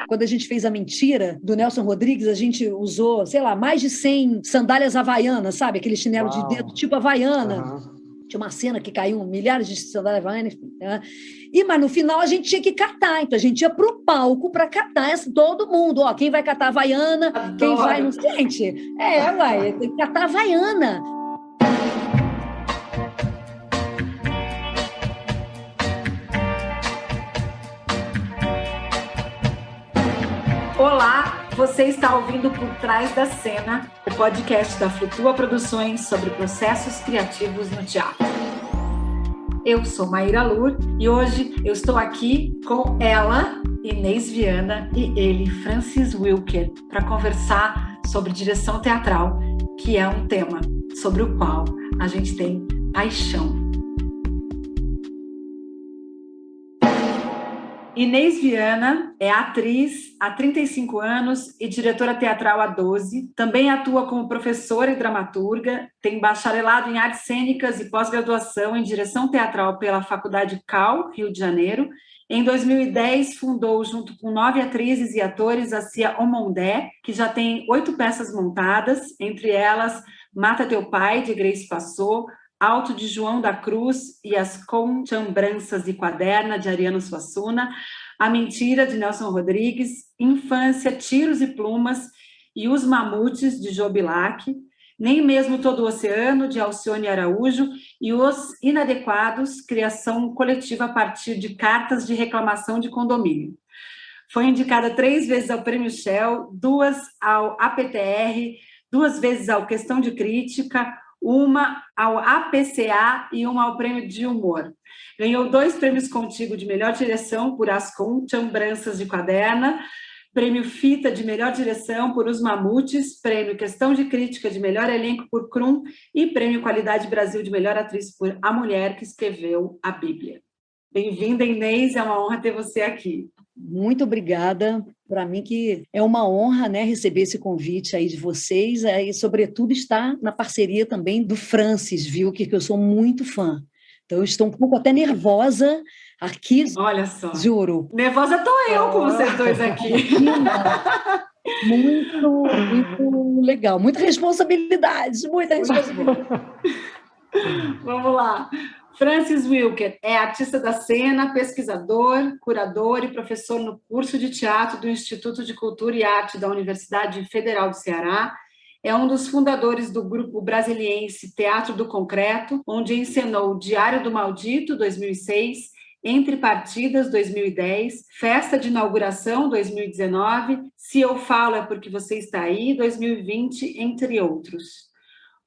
quando a gente fez a mentira do Nelson Rodrigues, a gente usou, sei lá, mais de 100 sandálias havaianas, sabe? Aquele chinelo de dedo tipo havaiana. Tinha uma cena que caiu milhares de sandálias havaianas, enfim, né? Mas no final a gente tinha que catar, então a gente ia pro palco para catar todo mundo. Ó, quem vai catar a havaiana, quem vai no... Gente, tem que catar a havaiana. Olá, você está ouvindo Por Trás da Cena, o podcast da Flutua Produções sobre processos criativos no teatro. Eu sou Maíra Lur e hoje eu estou aqui com ela, Inês Viana, e ele, Francis Wilker, para conversar sobre direção teatral, que é um tema sobre o qual a gente tem paixão. Inês Viana é atriz há 35 anos e diretora teatral há 12. Também atua como professora e dramaturga, tem bacharelado em artes cênicas e pós-graduação em direção teatral pela Faculdade CAU, Rio de Janeiro. Em 2010, fundou, junto com 9 atrizes e atores, a CIA Omondé, que já tem 8 peças montadas, entre elas Mata Teu Pai, de Grace Passot, Alto de João da Cruz e as Conchambranças de Quaderna, de Ariano Suassuna, A Mentira, de Nelson Rodrigues, Infância, Tiros e Plumas e Os Mamutes, de Jô Bilac, Nem Mesmo Todo o Oceano, de Alcione Araújo, e Os Inadequados, criação coletiva a partir de cartas de reclamação de condomínio. Foi indicada 3 vezes ao Prêmio Shell, 2 ao APTR, 2 vezes ao Questão de Crítica, uma ao APCA e uma ao Prêmio de Humor. Ganhou 2 prêmios Contigo de melhor direção por As Conchambranças de Quaderna, Prêmio Fita de melhor direção por Os Mamutes, Prêmio Questão de Crítica de melhor elenco por Krum e Prêmio Qualidade Brasil de melhor atriz por A Mulher que Escreveu a Bíblia. Bem-vinda, Inês, é uma honra ter você aqui. Muito obrigada. Para mim que é uma honra, né, receber esse convite aí de vocês e, sobretudo, estar na parceria também do Francis, viu, que eu sou muito fã. Então, eu estou um pouco até nervosa aqui. Olha só. Juro. Nervosa estou eu com vocês dois aqui. Muito legal. Muita responsabilidade. Vamos lá. Francis Wilker é artista da cena, pesquisador, curador e professor no curso de teatro do Instituto de Cultura e Arte da Universidade Federal do Ceará. É um dos fundadores do grupo brasiliense Teatro do Concreto, onde encenou Diário do Maldito, 2006, Entre Partidas, 2010, Festa de Inauguração, 2019, Se Eu Falo É Porque Você Está Aí, 2020, entre outros.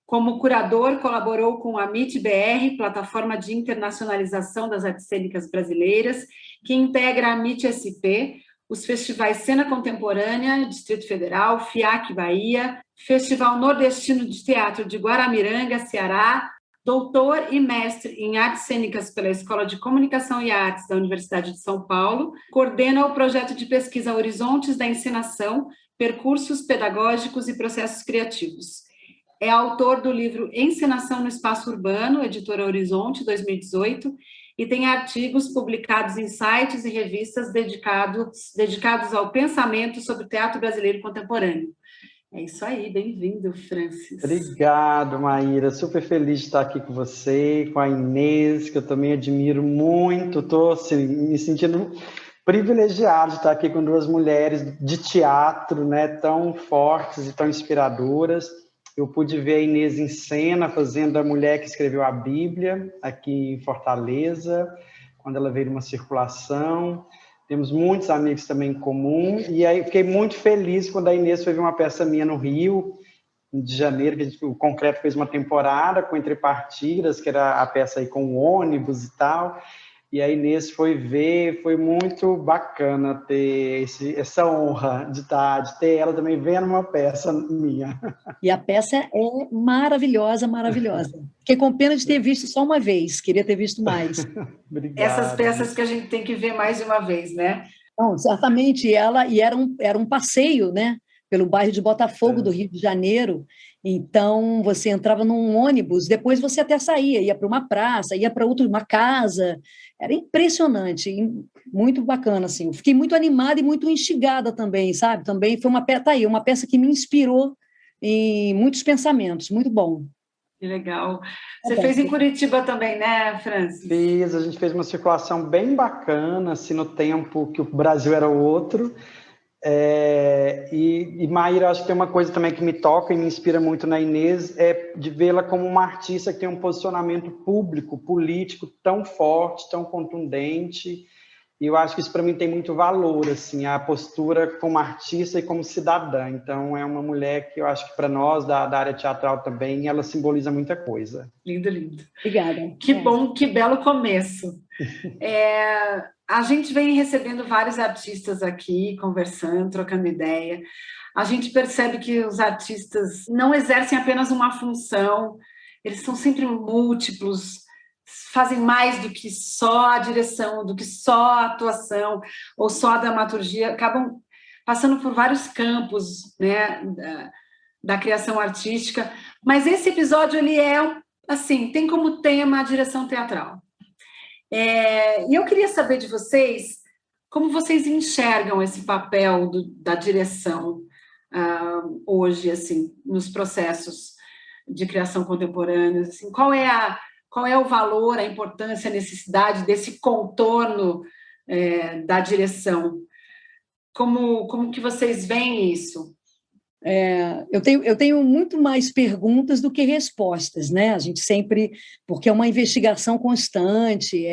Como curador, colaborou com a MIT-BR, Plataforma de Internacionalização das Artes Cênicas Brasileiras, que integra a MIT-SP, os festivais Cena Contemporânea, Distrito Federal, FIAC Bahia, Festival Nordestino de Teatro de Guaramiranga, Ceará, doutor e mestre em Artes Cênicas pela Escola de Comunicação e Artes da Universidade de São Paulo, coordena o projeto de pesquisa Horizontes da Encenação, Percursos Pedagógicos e Processos Criativos. É autor do livro Encenação no Espaço Urbano, editora Horizonte, 2018, e tem artigos publicados em sites e revistas dedicados ao pensamento sobre o teatro brasileiro contemporâneo. É isso aí, bem-vindo, Francis. Obrigado, Maíra. Super feliz de estar aqui com você, com a Inês, que eu também admiro muito. Estou assim, me sentindo privilegiado de estar aqui com 2 mulheres de teatro, né, tão fortes e tão inspiradoras. Eu pude ver a Inês em cena, fazendo A Mulher que Escreveu a Bíblia, aqui em Fortaleza, quando ela veio numa circulação. Temos muitos amigos também em comum. E aí fiquei muito feliz quando a Inês foi ver uma peça minha no Rio, de janeiro, que o Concreto fez uma temporada com Entre Partidas, que era a peça aí com o ônibus e tal. E a Inês foi ver, foi muito bacana ter essa honra de ter ela também vendo uma peça minha. E a peça é maravilhosa, maravilhosa. Fiquei com pena de ter visto só uma vez, queria ter visto mais. Obrigado. Essas peças que a gente tem que ver mais de uma vez, né? Não, certamente, era um passeio, né, pelo bairro de Botafogo, do Rio de Janeiro. Então, você entrava num ônibus, depois você até saía, ia para uma praça, ia para uma casa. Era impressionante, muito bacana, assim. Eu fiquei muito animada e muito instigada também, sabe? Também foi uma peça que me inspirou em muitos pensamentos, muito bom. Que legal. Você fez em Curitiba também, né, Francis? Fiz, a gente fez uma circulação bem bacana, assim, no tempo que o Brasil era outro. E Maíra, acho que tem uma coisa também que me toca e me inspira muito na Inês, é de vê-la como uma artista que tem um posicionamento público, político tão forte, tão contundente. E eu acho que isso para mim tem muito valor, assim, a postura como artista e como cidadã. Então é uma mulher que eu acho que para nós da área teatral também ela simboliza muita coisa. Lindo, lindo. Obrigada. Que bom, que belo começo. A gente vem recebendo vários artistas aqui, conversando, trocando ideia. A gente percebe que os artistas não exercem apenas uma função, eles são sempre múltiplos, fazem mais do que só a direção, do que só a atuação ou só a dramaturgia, acabam passando por vários campos, né, da criação artística. Mas esse episódio, ele assim, tem como tema a direção teatral. E eu queria saber de vocês como vocês enxergam esse papel da direção hoje, assim, nos processos de criação contemporâneos. Assim, qual é o valor, a importância, a necessidade desse contorno da direção? Como que vocês veem isso? Eu tenho muito mais perguntas do que respostas, né? A gente sempre, porque é uma investigação constante,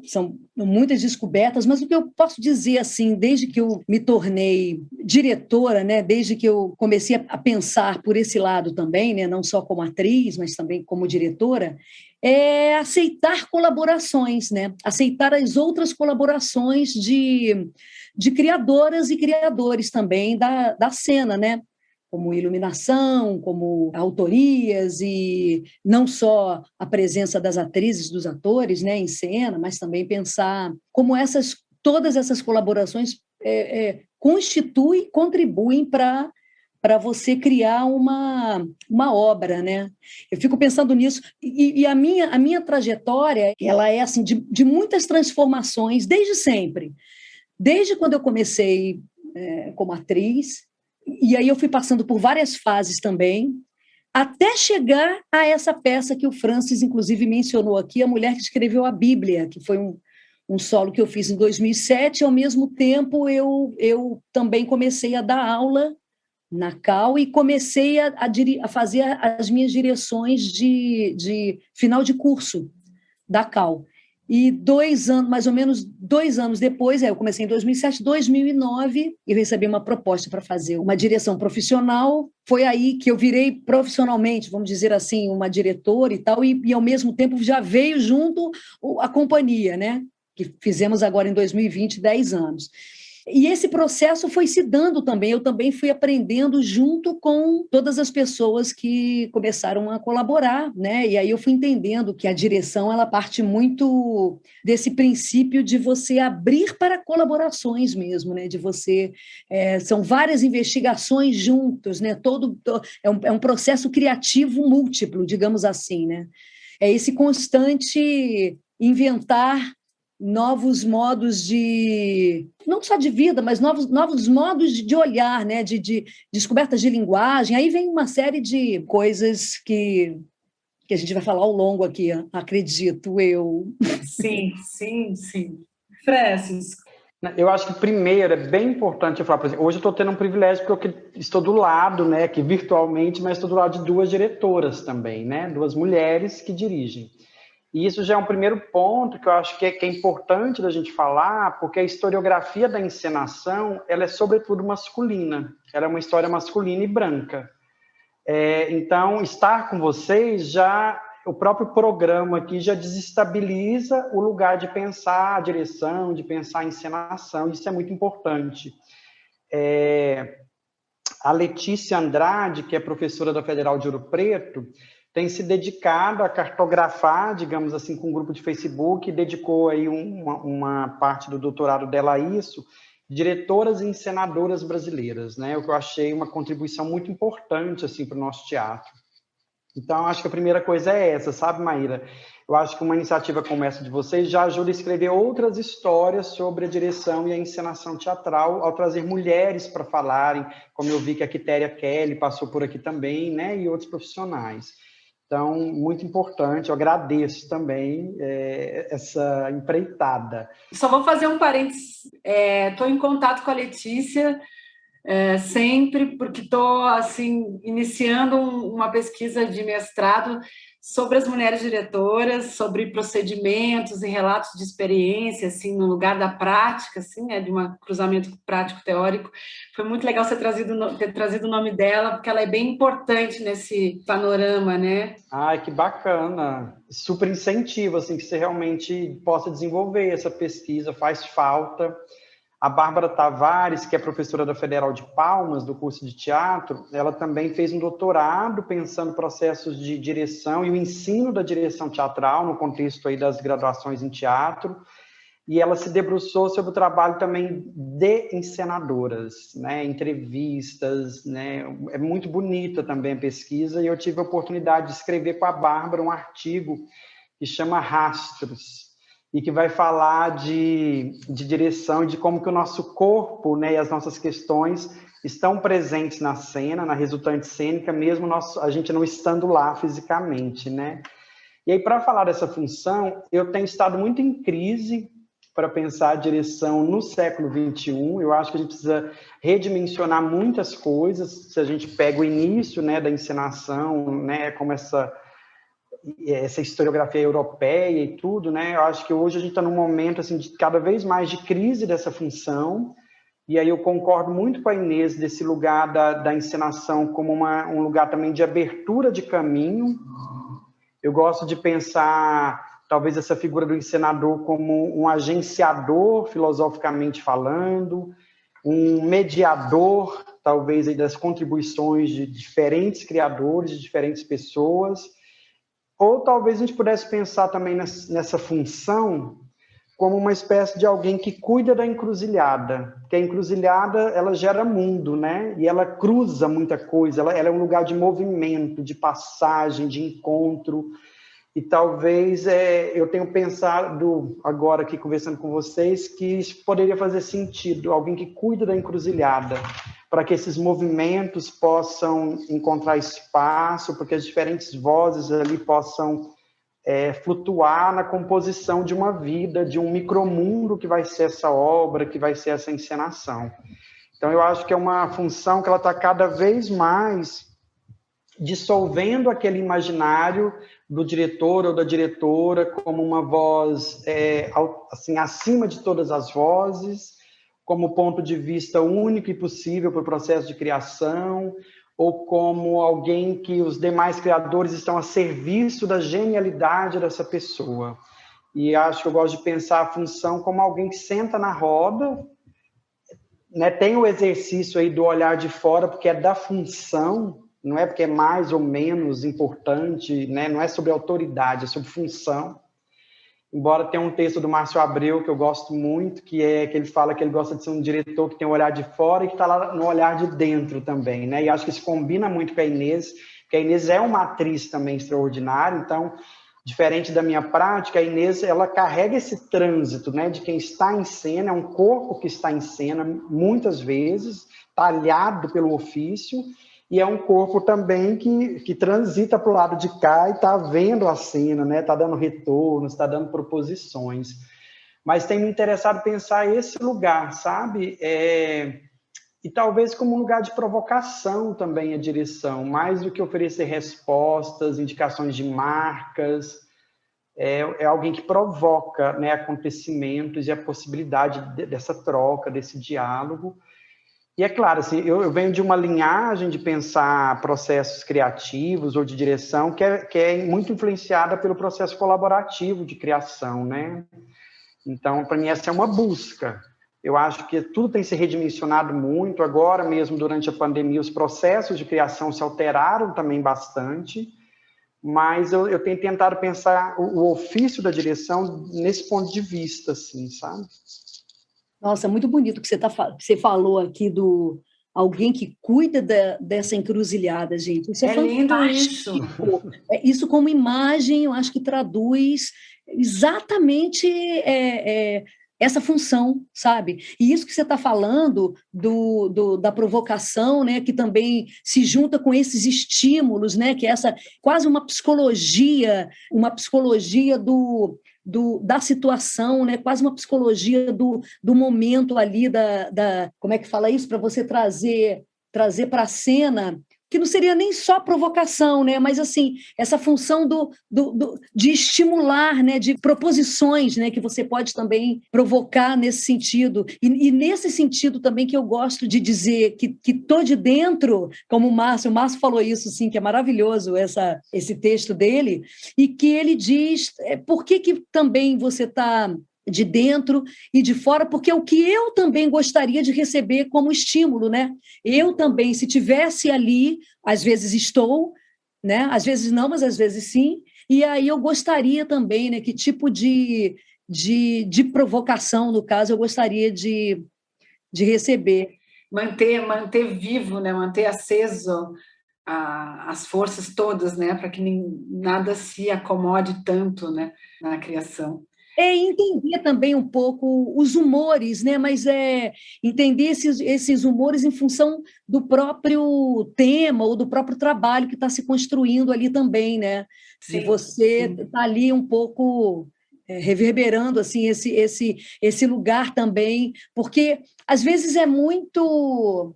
são muitas descobertas, mas o que eu posso dizer, assim, desde que eu me tornei diretora, né? Desde que eu comecei a pensar por esse lado também, né? Não só como atriz, mas também como diretora, é aceitar colaborações, né? Aceitar as outras colaborações de criadoras e criadores também da cena, né? Como iluminação, como autorias, e não só a presença das atrizes, dos atores, né, em cena, mas também pensar como todas essas colaborações constituem, contribuem para você criar uma obra, né? Eu fico pensando nisso, e a minha trajetória, ela é assim, de muitas transformações, desde sempre. Desde quando eu comecei como atriz, e aí eu fui passando por várias fases também, até chegar a essa peça que o Francis, inclusive, mencionou aqui, A Mulher que Escreveu a Bíblia, que foi um solo que eu fiz em 2007, e, ao mesmo tempo, eu também comecei a dar aula na CAU e comecei a fazer as minhas direções de final de curso da CAU. E mais ou menos 2 anos depois, eu comecei em 2007, 2009, eu recebi uma proposta para fazer uma direção profissional. Foi aí que eu virei profissionalmente, vamos dizer assim, uma diretora e tal, e ao mesmo tempo já veio junto a companhia, né? Que fizemos agora em 2020, 10 anos. E esse processo foi se dando também, eu também fui aprendendo junto com todas as pessoas que começaram a colaborar, né? E aí eu fui entendendo que a direção, ela parte muito desse princípio de você abrir para colaborações mesmo, né? De você, são várias investigações juntos, né? É um processo criativo múltiplo, digamos assim, né? É esse constante inventar novos modos não só de vida, mas novos modos de olhar, né? de descobertas de linguagem. Aí vem uma série de coisas que a gente vai falar ao longo aqui, acredito eu. Sim, sim, sim. Francis. Eu acho que primeiro é bem importante eu falar, por exemplo, hoje eu estou tendo um privilégio porque eu estou do lado, né, aqui virtualmente, mas estou do lado de 2 diretoras também, né, 2 mulheres que dirigem. E isso já é um primeiro ponto que eu acho que é importante da gente falar, porque a historiografia da encenação, ela é sobretudo masculina. Ela é uma história masculina e branca. Então, estar com vocês, o próprio programa aqui já desestabiliza o lugar de pensar a direção, de pensar a encenação. Isso é muito importante. A Letícia Andrade, que é professora da Federal de Ouro Preto, tem se dedicado a cartografar, digamos assim, com um grupo de Facebook, dedicou aí uma parte do doutorado dela a isso, diretoras e encenadoras brasileiras, né? O que eu achei uma contribuição muito importante assim para o nosso teatro. Então, acho que a primeira coisa é essa, sabe, Maíra? Eu acho que uma iniciativa como essa de vocês já ajuda a escrever outras histórias sobre a direção e a encenação teatral, ao trazer mulheres para falarem, como eu vi que a Quitéria Kelly passou por aqui também, né? E outros profissionais. Então, muito importante, eu agradeço também essa empreitada. Só vou fazer um parênteses. Estou em contato com a Letícia sempre, porque estou assim, iniciando uma pesquisa de mestrado sobre as mulheres diretoras, sobre procedimentos e relatos de experiência, assim, no lugar da prática, assim, de um cruzamento prático-teórico. Foi muito legal você ter trazido o nome dela, porque ela é bem importante nesse panorama, né? Ai, que bacana! Super incentivo, assim, que você realmente possa desenvolver essa pesquisa, faz falta. A Bárbara Tavares, que é professora da Federal de Palmas, do curso de teatro, ela também fez um doutorado pensando processos de direção e o ensino da direção teatral no contexto aí das graduações em teatro, e ela se debruçou sobre o trabalho também de encenadoras, né, entrevistas, né, é muito bonita também a pesquisa, e eu tive a oportunidade de escrever com a Bárbara um artigo que chama Rastros, e que vai falar de direção, de como que o nosso corpo, né, e as nossas questões estão presentes na cena, na resultante cênica, mesmo a gente não estando lá fisicamente, né? E aí, para falar dessa função, eu tenho estado muito em crise para pensar a direção no século XXI. Eu acho que a gente precisa redimensionar muitas coisas. Se a gente pega o início, né, da encenação, né, como essa historiografia europeia e tudo, né? Eu acho que hoje a gente está num momento assim de cada vez mais de crise dessa função, e aí eu concordo muito com a Inês desse lugar da encenação como um lugar também de abertura de caminho. Eu gosto de pensar talvez essa figura do encenador como um agenciador, filosoficamente falando, um mediador, talvez, aí, das contribuições de diferentes criadores, de diferentes pessoas. Ou talvez a gente pudesse pensar também nessa função como uma espécie de alguém que cuida da encruzilhada, porque a encruzilhada ela gera mundo, né? E ela cruza muita coisa, ela é um lugar de movimento, de passagem, de encontro. E talvez eu tenho pensado agora aqui conversando com vocês que isso poderia fazer sentido, alguém que cuida da encruzilhada, para que esses movimentos possam encontrar espaço, para que as diferentes vozes ali possam flutuar na composição de uma vida, de um micromundo que vai ser essa obra, que vai ser essa encenação. Então, eu acho que é uma função que ela está cada vez mais dissolvendo aquele imaginário do diretor ou da diretora como uma voz assim, acima de todas as vozes, como ponto de vista único e possível para o processo de criação, ou como alguém que os demais criadores estão a serviço da genialidade dessa pessoa. E acho que eu gosto de pensar a função como alguém que senta na roda, né, tem o exercício aí do olhar de fora, porque é da função, não é porque é mais ou menos importante, né, não é sobre autoridade, é sobre função. Embora tenha um texto do Márcio Abreu que eu gosto muito, que ele fala que ele gosta de ser um diretor que tem um olhar de fora e que está lá no olhar de dentro também, né? E acho que isso combina muito com a Inês, porque a Inês é uma atriz também extraordinária, então, diferente da minha prática, a Inês, ela carrega esse trânsito, né, de quem está em cena, é um corpo que está em cena, muitas vezes, talhado pelo ofício, e é um corpo também que transita para o lado de cá e está vendo a cena, né? Está dando retornos, está dando proposições. Mas tem me interessado pensar esse lugar, sabe? E talvez como um lugar de provocação também a direção, mais do que oferecer respostas, indicações de marcas. É alguém que provoca, né, acontecimentos e a possibilidade dessa troca, desse diálogo. E é claro, assim, eu venho de uma linhagem de pensar processos criativos ou de direção que é muito influenciada pelo processo colaborativo de criação, né? Então, para mim, essa é uma busca. Eu acho que tudo tem se redimensionado muito. Agora mesmo, durante a pandemia, os processos de criação se alteraram também bastante, mas eu tenho tentado pensar o ofício da direção nesse ponto de vista, assim, sabe? Nossa, muito bonito que você falou aqui do alguém que cuida dessa encruzilhada, gente. Isso é lindo fantástico. isso. Isso como imagem, eu acho que traduz exatamente essa função, sabe? E isso que você está falando da provocação, né, que também se junta com esses estímulos, né, que é essa quase uma psicologia da situação, né? Quase uma psicologia do momento ali, como é que fala isso? Para você trazer para a cena, que não seria nem só provocação, né? Mas assim, essa função de estimular, né? De proposições, né? Que você pode também provocar nesse sentido. E nesse sentido também que eu gosto de dizer que estou de dentro, como o Márcio falou isso, sim, que é maravilhoso esse texto dele, e que ele diz por que também você está de dentro e de fora, porque é o que eu também gostaria de receber como estímulo, né? Eu também, se tivesse ali, às vezes estou, né? Às vezes não, mas às vezes sim, e aí eu gostaria também, né? Que tipo de provocação, no caso, eu gostaria de receber. Manter vivo, né? Manter aceso as forças todas, né? Para que nada se acomode tanto, né? Na criação. Entender também um pouco os humores, né? Mas entender esses humores em função do próprio tema ou do próprio trabalho que está se construindo ali também, né? Sim, de você estar ali um pouco reverberando assim esse lugar também, porque às vezes é muito,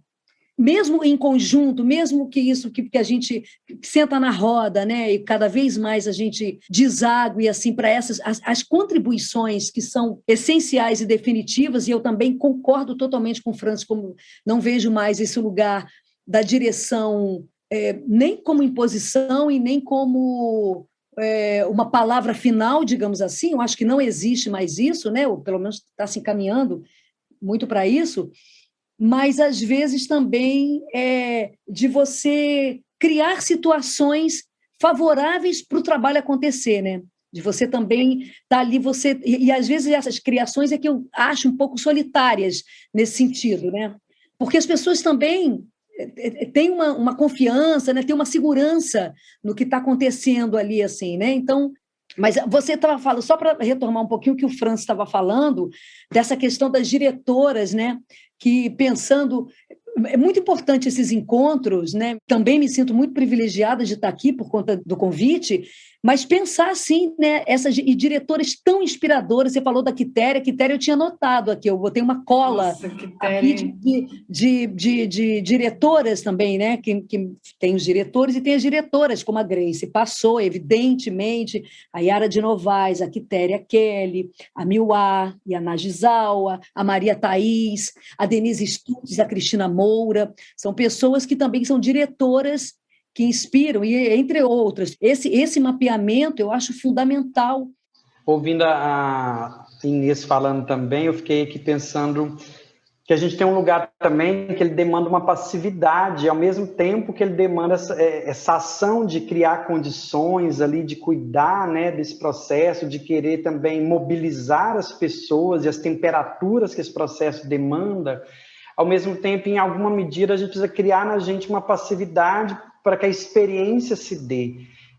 mesmo em conjunto, mesmo que isso que a gente senta na roda, né, e cada vez mais a gente deságue assim para as contribuições que são essenciais e definitivas, e eu também concordo totalmente com o Francis, como não vejo mais esse lugar da direção nem como imposição e nem como uma palavra final, digamos assim. Eu acho que não existe mais isso, né, ou pelo menos está se encaminhando muito para isso, mas às vezes também de você criar situações favoráveis para o trabalho acontecer, né? De você também estar ali, e às vezes essas criações é que eu acho um pouco solitárias nesse sentido, né? Porque as pessoas também têm uma confiança, né? Têm uma segurança no que está acontecendo ali, assim, né? Então, mas você estava falando, só para retomar um pouquinho o que o Francis estava falando, dessa questão das diretoras, né? Que pensando. É muito importante esses encontros, né? Também me sinto muito privilegiada de estar aqui por conta do convite, mas pensar assim, né? Essas e diretoras tão inspiradoras. Você falou da Quitéria eu tinha notado aqui, eu botei uma cola. Nossa, aqui de diretoras também, né? Que tem os diretores e tem as diretoras, como a Grace passou, evidentemente, a Yara de Novaes, a Quitéria Kelly, a Miuá e a Nagizawa, a Maria Thaís, a Denise Stutz, a Cristina Moura, são pessoas que também são diretoras que inspiram, e entre outras. Esse mapeamento eu acho fundamental. Ouvindo a Inês falando também, eu fiquei aqui pensando que a gente tem um lugar também que ele demanda uma passividade, ao mesmo tempo que ele demanda essa ação de criar condições ali, de cuidar, né, desse processo, de querer também mobilizar as pessoas e as temperaturas que esse processo demanda. Ao mesmo tempo, em alguma medida, a gente precisa criar na gente uma passividade para que a experiência se dê.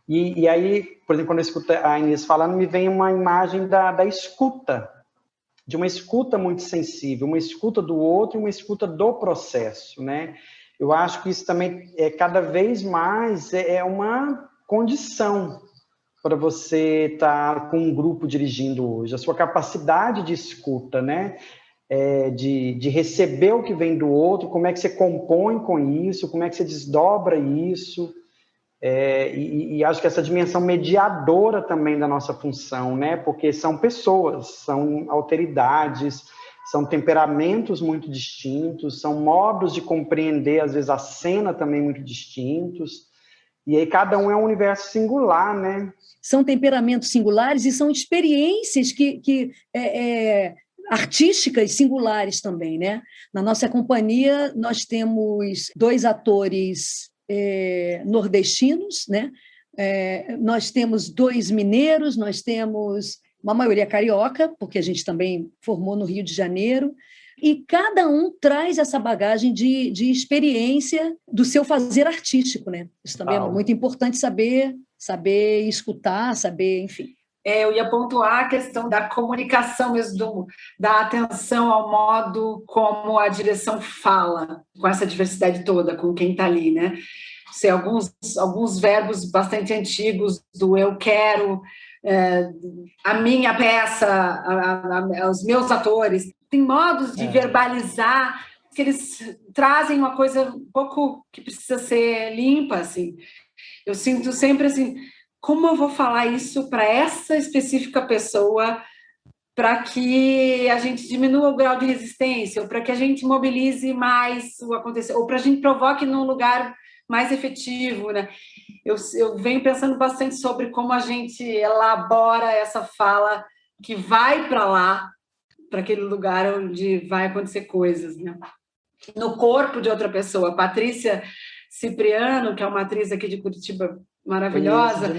E aí, por exemplo, quando eu escuto a Inês falando, me vem uma imagem da escuta, de uma escuta muito sensível, uma escuta do outro e uma escuta do processo, né? Eu acho que isso também cada vez mais uma condição para você estar com um grupo dirigindo hoje, a sua capacidade de escuta, né? De receber o que vem do outro, como é que você compõe com isso, como é que você desdobra isso, e acho que essa dimensão mediadora também da nossa função, né? Porque são pessoas, são alteridades, são temperamentos muito distintos, são modos de compreender, às vezes, a cena também muito distintos, e aí cada um é um universo singular, né? São temperamentos singulares e são experiências artísticas singulares também, né? Na nossa companhia, nós temos 2 atores nordestinos, né? Nós temos 2 mineiros, nós temos uma maioria carioca, porque a gente também formou no Rio de Janeiro, e cada um traz essa bagagem de experiência do seu fazer artístico, né? Isso também é muito importante saber escutar, saber, enfim. Eu ia pontuar a questão da comunicação mesmo, da atenção ao modo como a direção fala, com essa diversidade toda, com quem está ali, né? Sei, alguns verbos bastante antigos do eu quero, a minha peça, os meus atores. Tem modos de verbalizar que eles trazem uma coisa um pouco que precisa ser limpa, assim. Eu sinto sempre assim, como eu vou falar isso para essa específica pessoa para que a gente diminua o grau de resistência, ou para que a gente mobilize mais o acontecer, ou para a gente provoque num lugar mais efetivo, né? Eu venho pensando bastante sobre como a gente elabora essa fala que vai para lá, para aquele lugar onde vai acontecer coisas, né? No corpo de outra pessoa. Patrícia Cipriano, que é uma atriz aqui de Curitiba maravilhosa,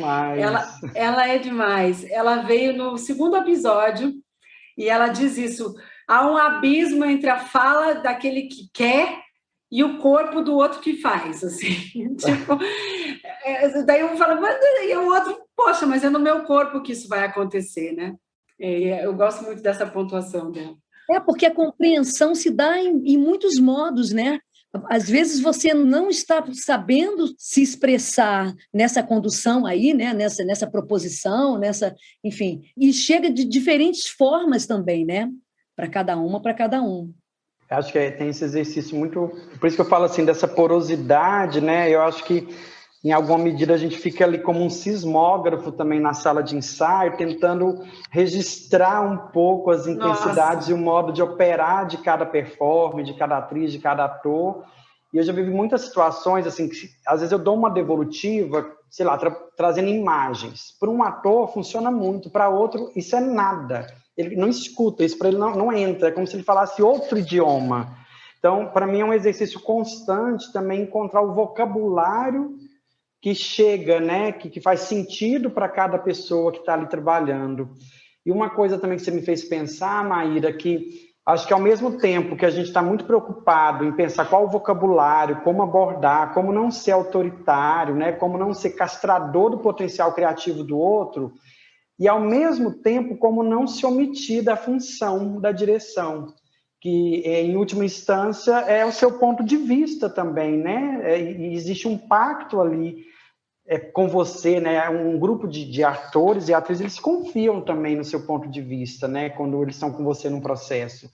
ela é demais. Ela veio no 2º episódio e ela diz isso: há um abismo entre a fala daquele que quer e o corpo do outro que faz, assim. Tipo, daí eu falo, e o outro, poxa, mas é no meu corpo que isso vai acontecer, né? Eu gosto muito dessa pontuação dela. Porque a compreensão se dá em muitos modos, né? Às vezes você não está sabendo se expressar nessa condução aí, né? nessa proposição, enfim, e chega de diferentes formas também, né? Para cada um. Acho que tem esse exercício muito... Por isso que eu falo assim, dessa porosidade, né? Eu acho que, em alguma medida, a gente fica ali como um sismógrafo também na sala de ensaio, tentando registrar um pouco as intensidades e o modo de operar de cada performance, de cada atriz, de cada ator. E eu já vivi muitas situações, assim, que às vezes eu dou uma devolutiva, sei lá, trazendo imagens. Para um ator funciona muito, para outro isso é nada. Ele não escuta, isso para ele não entra, é como se ele falasse outro idioma. Então, para mim é um exercício constante também encontrar o vocabulário que chega, né, que faz sentido para cada pessoa que está ali trabalhando. E uma coisa também que você me fez pensar, Maíra, que acho que ao mesmo tempo que a gente está muito preocupado em pensar qual o vocabulário, como abordar, como não ser autoritário, né, como não ser castrador do potencial criativo do outro, e ao mesmo tempo como não se omitir da função da direção, que em última instância é o seu ponto de vista também, né? E existe um pacto ali com você, né? Um grupo de atores e atrizes, eles confiam também no seu ponto de vista, né? Quando eles estão com você num processo.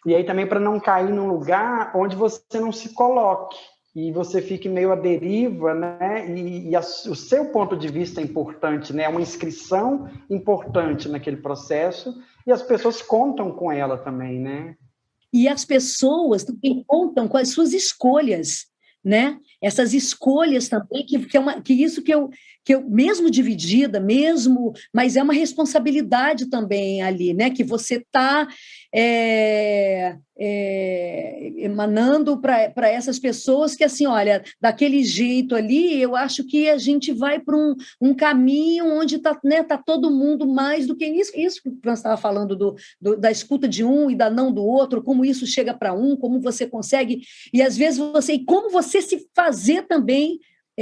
E aí também para não cair num lugar onde você não se coloque e você fique meio à deriva, né? E o seu ponto de vista é importante, né? É uma inscrição importante naquele processo e as pessoas contam com ela também, né? E as pessoas também contam com as suas escolhas, né? Essas escolhas também, que eu mesmo dividida, mas é uma responsabilidade também ali, né? Que você está emanando para essas pessoas que, assim, olha, daquele jeito ali, eu acho que a gente vai para um caminho onde está, né, tá todo mundo mais do que isso que você estava falando da escuta de um e da não do outro, como isso chega para como você consegue, e às vezes como você se fazer também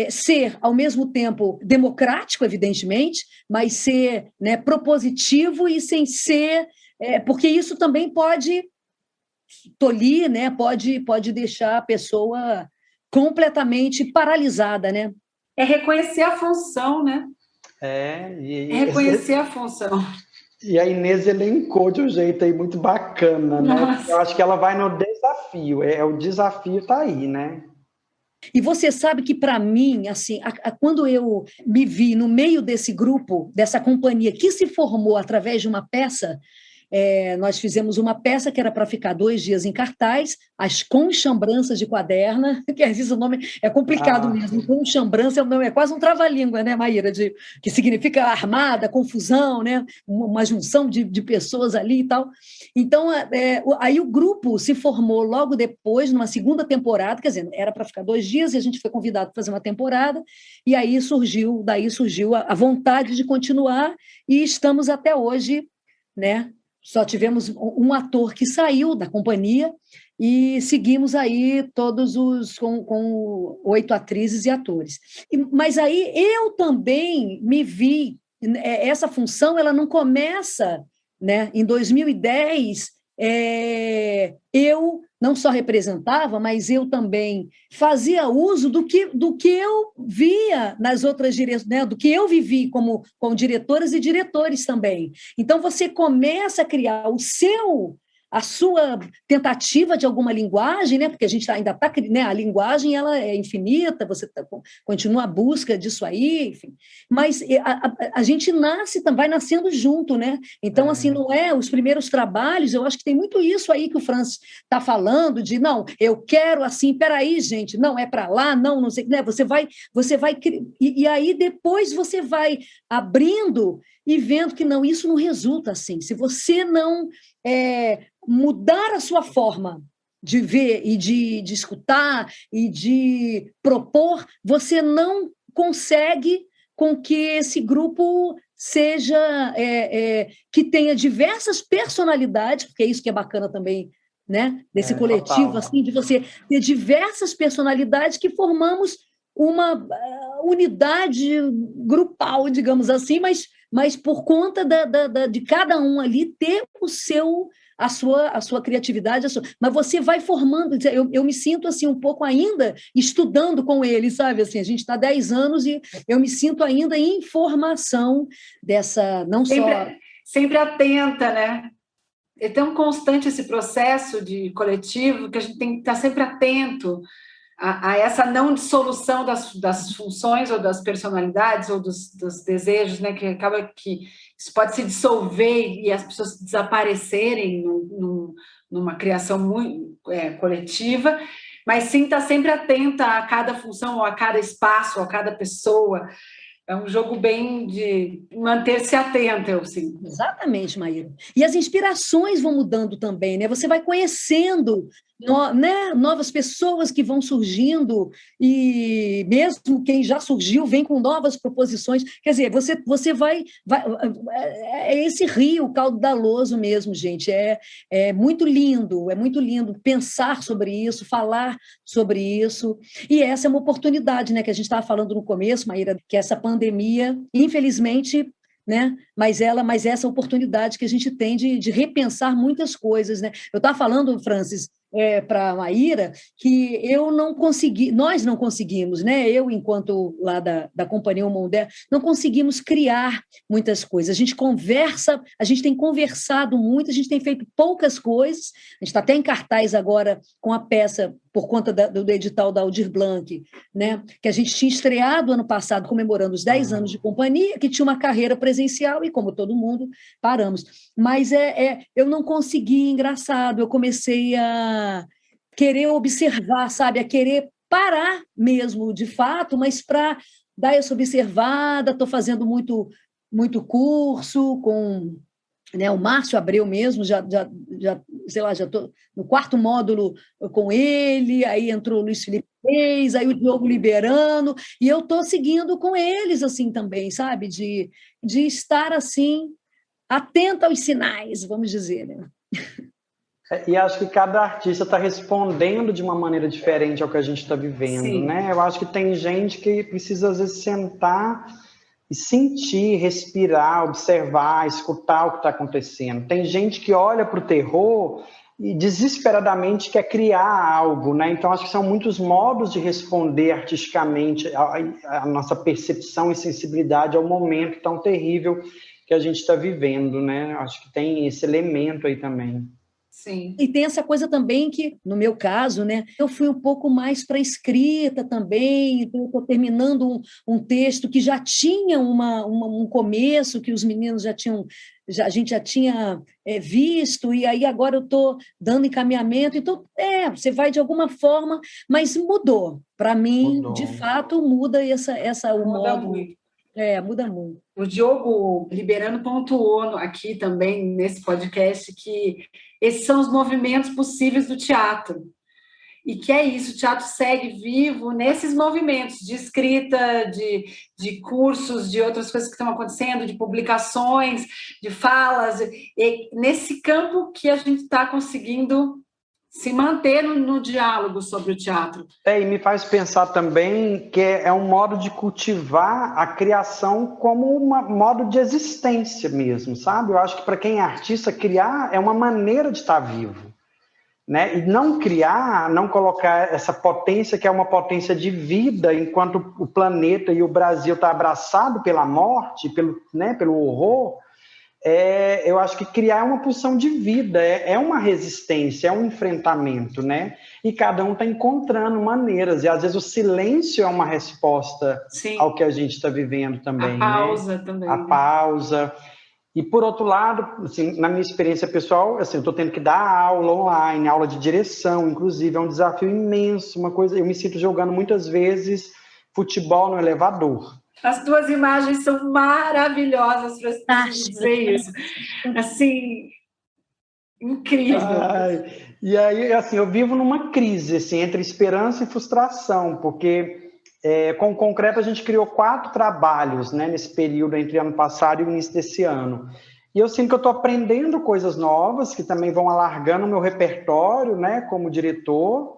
ser, ao mesmo tempo, democrático, evidentemente, mas ser, né, propositivo e sem ser... porque isso também pode tolir, né? Pode deixar a pessoa completamente paralisada, né? É reconhecer a função, né? Reconhecer a função. E a Inês elencou de um jeito aí muito bacana, né? Eu acho que ela vai no desafio, o desafio está aí, né? E você sabe que, para mim, assim, quando eu me vi no meio desse grupo, dessa companhia que se formou através de uma peça, nós fizemos uma peça que era para ficar 2 dias em cartaz, As Conchambranças de Quaderna, que às vezes o nome é complicado mesmo, conchambrança é quase um trava-língua, né, Maíra, que significa armada, confusão, né, uma junção de pessoas ali e tal. Então, aí o grupo se formou logo depois, numa segunda temporada, quer dizer, era para ficar 2 dias e a gente foi convidado para fazer uma temporada, e aí daí surgiu a vontade de continuar, e estamos até hoje, né? Só tivemos um ator que saiu da companhia e seguimos aí todos com 8 atrizes e atores. Mas aí eu também me vi, essa função ela não começa, né? Em 2010, eu não só representava, mas eu também fazia uso do que eu via nas outras direções, né? Do que eu vivi com diretoras e diretores também. Então, você começa a criar a sua tentativa de alguma linguagem, né? Porque a gente ainda está, né? A linguagem ela é infinita, você continua a busca disso aí, enfim. Mas a gente vai nascendo junto, né? Então, assim, não é os primeiros trabalhos, eu acho que tem muito isso aí que o Francis está falando, de não, eu quero assim, peraí, gente, não é para lá, não sei, né? Você vai e aí depois você vai abrindo e vendo que não, isso não resulta assim. Se você não mudar a sua forma de ver e de escutar e de propor, você não consegue com que esse grupo seja que tenha diversas personalidades, porque é isso que é bacana também, né? Desse coletivo, assim, de você ter diversas personalidades que formamos uma unidade grupal, digamos assim, mas por conta de cada um ali ter a sua criatividade, mas você vai formando, eu me sinto assim um pouco ainda estudando com eles, sabe? Assim, a gente está há 10 anos e eu me sinto ainda em formação dessa, não só... Sempre atenta, né? É tão constante esse processo de coletivo que a gente tem que estar sempre atento a essa não dissolução das funções ou das personalidades ou dos desejos, né? Que acaba que isso pode se dissolver e as pessoas desaparecerem numa criação muito coletiva, mas sim estar sempre atenta a cada função, ou a cada espaço, ou a cada pessoa. É um jogo bem de manter-se atenta, eu sinto. Exatamente, Maíra. E as inspirações vão mudando também, né? Você vai conhecendo novas pessoas que vão surgindo, e mesmo quem já surgiu vem com novas proposições. Quer dizer, você vai é esse rio caudaloso mesmo, gente. É muito lindo pensar sobre isso, falar sobre isso. E essa é uma oportunidade, né, que a gente estava falando no começo, Maíra, que essa pandemia, infelizmente, né? Mas essa oportunidade que a gente tem de repensar muitas coisas, né? Eu estava falando, Francis, para a Maíra, que nós não conseguimos, né? Eu, enquanto lá da Companhia Mondé, não conseguimos criar muitas coisas. A gente tem conversado muito, a gente tem feito poucas coisas, a gente está até em cartaz agora com a peça por conta do edital da Aldir Blanc, né? Que a gente tinha estreado ano passado, comemorando os 10 anos de companhia, que tinha uma carreira presencial, e como todo mundo, paramos. Mas eu não consegui, engraçado, eu comecei a querer observar, sabe? A querer parar mesmo, de fato, mas para dar essa observada, estou fazendo muito curso com... Né, o Márcio Abreu mesmo, sei lá, já estou no 4º módulo com ele, aí entrou o Luiz Felipe Reis, aí o Diogo Liberano, e eu estou seguindo com eles, assim, também, sabe, de estar, assim, atenta aos sinais, vamos dizer, né? E acho que cada artista está respondendo de uma maneira diferente ao que a gente está vivendo, Sim. né? Eu acho que tem gente que precisa, às vezes, sentar e sentir, respirar, observar, escutar o que está acontecendo. Tem gente que olha para o terror e desesperadamente quer criar algo, né? Então, acho que são muitos modos de responder artisticamente a nossa percepção e sensibilidade ao momento tão terrível que a gente está vivendo, né? Acho que tem esse elemento aí também. Sim. E tem essa coisa também que, no meu caso, né, eu fui um pouco mais para a escrita também, então eu estou terminando um texto que já tinha um começo, que os meninos a gente já tinha visto, e aí agora eu estou dando encaminhamento, então, você vai de alguma forma, mas mudou. Para mim, de fato, muda o Muda modo. muito. Muda muito. O Diogo Liberano pontuou aqui também, nesse podcast, que esses são os movimentos possíveis do teatro. E que é isso, o teatro segue vivo nesses movimentos de escrita, de cursos, de outras coisas que estão acontecendo, de publicações, de falas, e nesse campo que a gente está conseguindo se manter no diálogo sobre o teatro. E me faz pensar também que é um modo de cultivar a criação como um modo de existência mesmo, sabe? Eu acho que para quem é artista, criar é uma maneira de estar vivo, né? E não criar, não colocar essa potência que é uma potência de vida, enquanto o planeta e o Brasil está abraçado pela morte, pelo horror. Eu acho que criar é uma pulsão de vida, é uma resistência, é um enfrentamento, né? E cada um está encontrando maneiras, e às vezes o silêncio é uma resposta ao que a gente está vivendo também. A pausa também. A pausa. E, por outro lado, assim, na minha experiência pessoal, assim, eu estou tendo que dar aula online, aula de direção, inclusive, é um desafio imenso, uma coisa, eu me sinto jogando muitas vezes futebol no elevador. As tuas imagens são maravilhosas para ver isso. Assim, incrível. E aí, assim, eu vivo numa crise, assim, entre esperança e frustração, porque com o Concreto a gente criou 4 trabalhos, né, nesse período entre ano passado e o início desse ano. E eu sinto que eu estou aprendendo coisas novas, que também vão alargando o meu repertório, né, como diretor.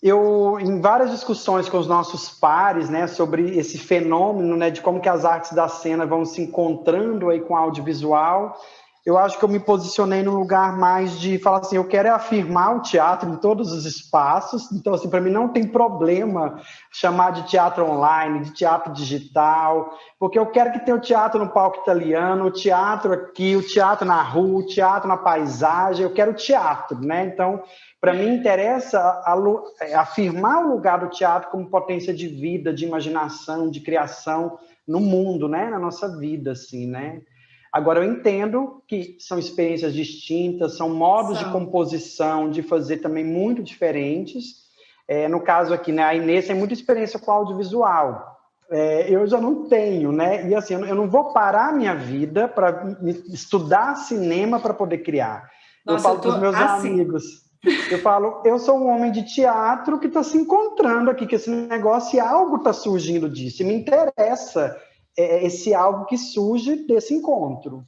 Eu, em várias discussões com os nossos pares, né, sobre esse fenômeno, né, de como que as artes da cena vão se encontrando aí com o audiovisual, eu acho que eu me posicionei num lugar mais de falar assim, eu quero afirmar o teatro em todos os espaços, então, assim, para mim não tem problema chamar de teatro online, de teatro digital, porque eu quero que tenha o teatro no palco italiano, o teatro aqui, o teatro na rua, o teatro na paisagem, eu quero teatro, né, então... Para mim, interessa afirmar o lugar do teatro como potência de vida, de imaginação, de criação no mundo, né? Na nossa vida, assim, né? Agora, eu entendo que são experiências distintas, são modos de composição, de fazer também muito diferentes. No caso aqui, né, a Inês tem muita experiência com audiovisual. Eu já não tenho, né? E assim, eu não vou parar a minha vida para estudar cinema para poder criar. Nossa, eu falo para os meus amigos... Eu falo, eu sou um homem de teatro que está se encontrando aqui, que esse negócio e algo está surgindo disso. E me interessa esse algo que surge desse encontro.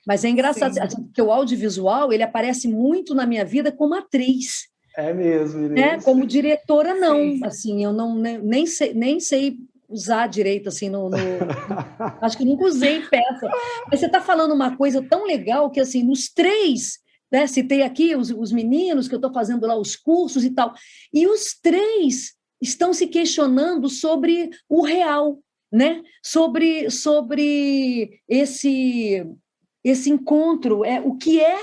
Mas é engraçado, porque o audiovisual, ele aparece muito na minha vida como atriz. É mesmo, Inês. Como diretora, não. Sim. Assim, eu não, nem sei usar direito, assim, acho que nunca usei peça. Mas você está falando uma coisa tão legal que, assim, nos 3... Né? Citei aqui os meninos que eu estou fazendo lá os cursos e tal, e os 3 estão se questionando sobre o real, né? sobre esse encontro, o que é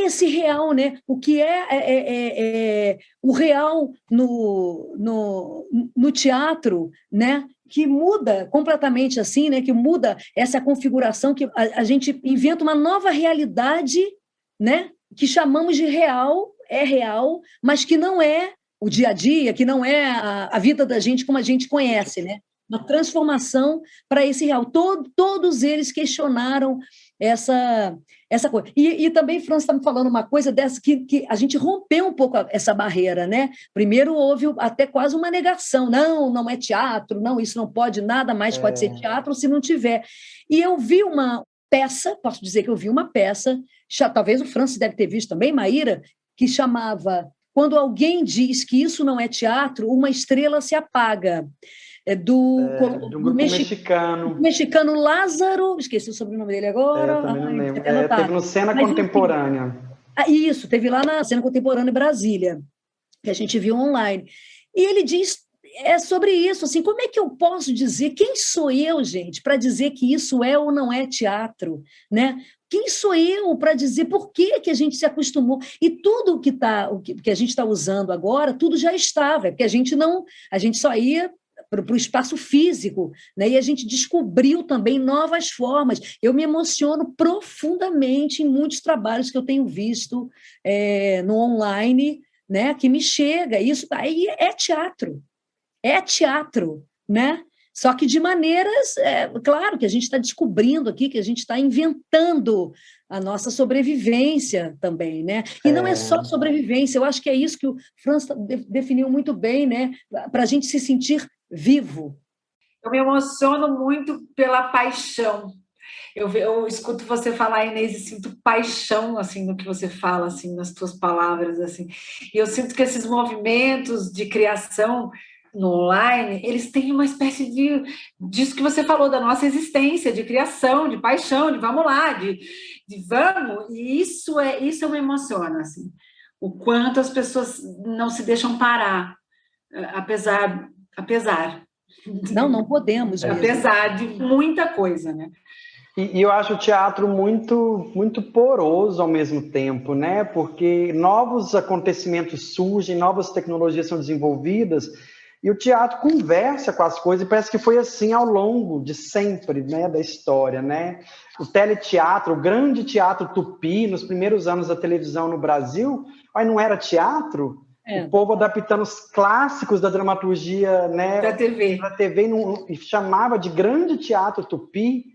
esse real, né? O que é o real no teatro, né? Que muda completamente assim, né? Que muda essa configuração, que a gente inventa uma nova realidade, né? Que chamamos de real, mas que não é o dia a dia, que não é a vida da gente como a gente conhece, né? Uma transformação para esse real. Todos eles questionaram essa coisa. E também, França está me falando uma coisa dessa, que a gente rompeu um pouco essa barreira, né? Primeiro houve até quase uma negação. Não é teatro, não, isso não pode, nada mais pode ser teatro se não tiver. E eu vi uma peça, posso dizer que eu vi uma peça, talvez o Francis deve ter visto também, Maíra, que chamava Quando Alguém Diz que Isso Não é Teatro, Uma Estrela Se Apaga. Do grupo mexicano. Mexicano Lázaro, esqueci o sobrenome dele agora. Eu também não lembro. Teve no Cena Contemporânea. Isso, teve lá na Cena Contemporânea em Brasília, que a gente viu online. E ele diz, é sobre isso, assim, como é que eu posso dizer, quem sou eu, gente, para dizer que isso é ou não é teatro, né? Quem sou eu para dizer por que a gente se acostumou? E tudo o que a gente está usando agora, tudo já estava, porque a gente só ia para o espaço físico, né? E a gente descobriu também novas formas. Eu me emociono profundamente em muitos trabalhos que eu tenho visto no online, né? Que me chega. Isso aí é teatro, né? Só que de maneiras, claro, que a gente está descobrindo aqui, que a gente está inventando a nossa sobrevivência também, né? E não é só sobrevivência, eu acho que é isso que o Franz definiu muito bem, né? Para a gente se sentir vivo. Eu me emociono muito pela paixão. Eu escuto você falar, Inês, e sinto paixão assim no que você fala, assim, nas tuas palavras, assim. E eu sinto que esses movimentos de criação no online, eles têm uma espécie disso que você falou, da nossa existência, de criação, de paixão, de vamos lá, de vamos, e isso me emociona, assim, o quanto as pessoas não se deixam parar, apesar não podemos mesmo. Apesar de muita coisa, né? E eu acho o teatro muito, muito poroso ao mesmo tempo, né? Porque novos acontecimentos surgem, novas tecnologias são desenvolvidas, e o teatro conversa com as coisas, e parece que foi assim ao longo de sempre, né, da história, né? O teleteatro, o grande teatro tupi, nos primeiros anos da televisão no Brasil, aí não era teatro? O povo adaptando os clássicos da dramaturgia, né, para a TV e chamava de grande teatro tupi.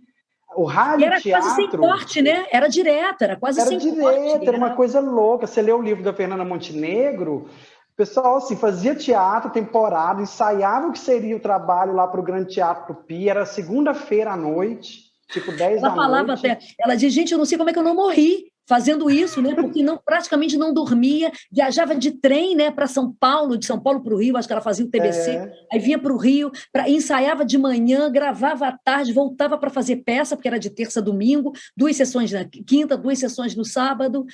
O rádio era teatro... quase sem corte, né? Era direto, era quase sem corte. Era uma coisa louca. Você lê o livro da Fernanda Montenegro, o pessoal assim, fazia teatro, temporada, ensaiava o que seria o trabalho lá para o Grande Teatro Tupi, era segunda-feira à noite, tipo 10 da noite. Ela falava até, ela dizia, gente, eu não sei como é que eu não morri fazendo isso, né? Porque praticamente não dormia, viajava de trem, né, para São Paulo, de São Paulo para o Rio, acho que ela fazia o TBC, aí vinha para o Rio, ensaiava de manhã, gravava à tarde, voltava para fazer peça, porque era de terça a domingo, 2 sessões na quinta, 2 sessões no sábado.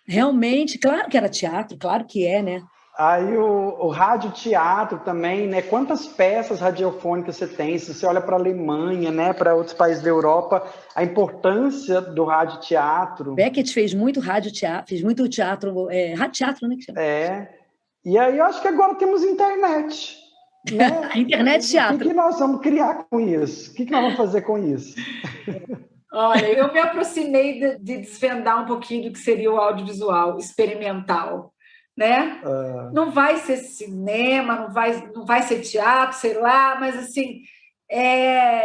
Realmente, claro que era teatro, claro que é, né? Aí o radioteatro também, né? Quantas peças radiofônicas você tem? Se você olha para a Alemanha, né? Para outros países da Europa, a importância do radioteatro. Beckett fez muito radioteatro, fez muito teatro, radioteatro, né? Que chama. E aí eu acho que agora temos internet. Né? A internet teatro. O que nós vamos criar com isso? O que nós vamos fazer com isso? Olha, eu me aproximei de desvendar um pouquinho do que seria o audiovisual experimental, né? Não vai ser cinema, não vai ser teatro, sei lá, mas assim,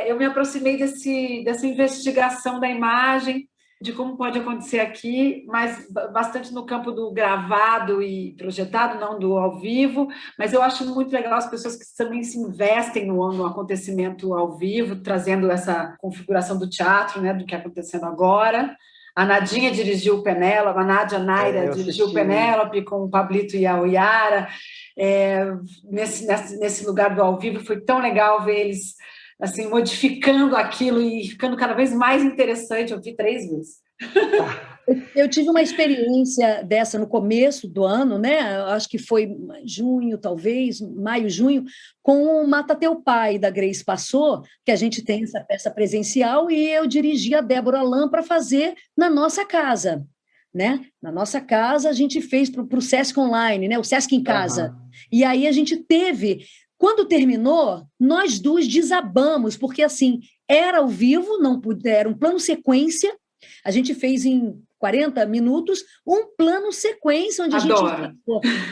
eu me aproximei dessa investigação da imagem, de como pode acontecer aqui, mas bastante no campo do gravado e projetado, não do ao vivo, mas eu acho muito legal as pessoas que também se investem no acontecimento ao vivo, trazendo essa configuração do teatro, né, do que está acontecendo agora. A Nadinha dirigiu o Penélope, a Nádia Naira dirigiu o Penélope com o Pablito e a Oyara. Nesse lugar do ao vivo, foi tão legal ver eles assim, modificando aquilo e ficando cada vez mais interessante. Eu vi 3 vezes. Eu tive uma experiência dessa no começo do ano, né? Acho que foi junho, talvez, maio, junho, com o Mata Teu Pai, da Grace Passou, que a gente tem essa peça presencial, e eu dirigi a Débora Lam para fazer na nossa casa. Né? Na nossa casa, a gente fez para o Sesc Online, né? O Sesc em Casa. E aí a gente teve... Quando terminou, nós 2 desabamos, porque assim, era ao vivo, não era um plano sequência, a gente fez em 40 minutos um plano sequência, onde Adoro. A gente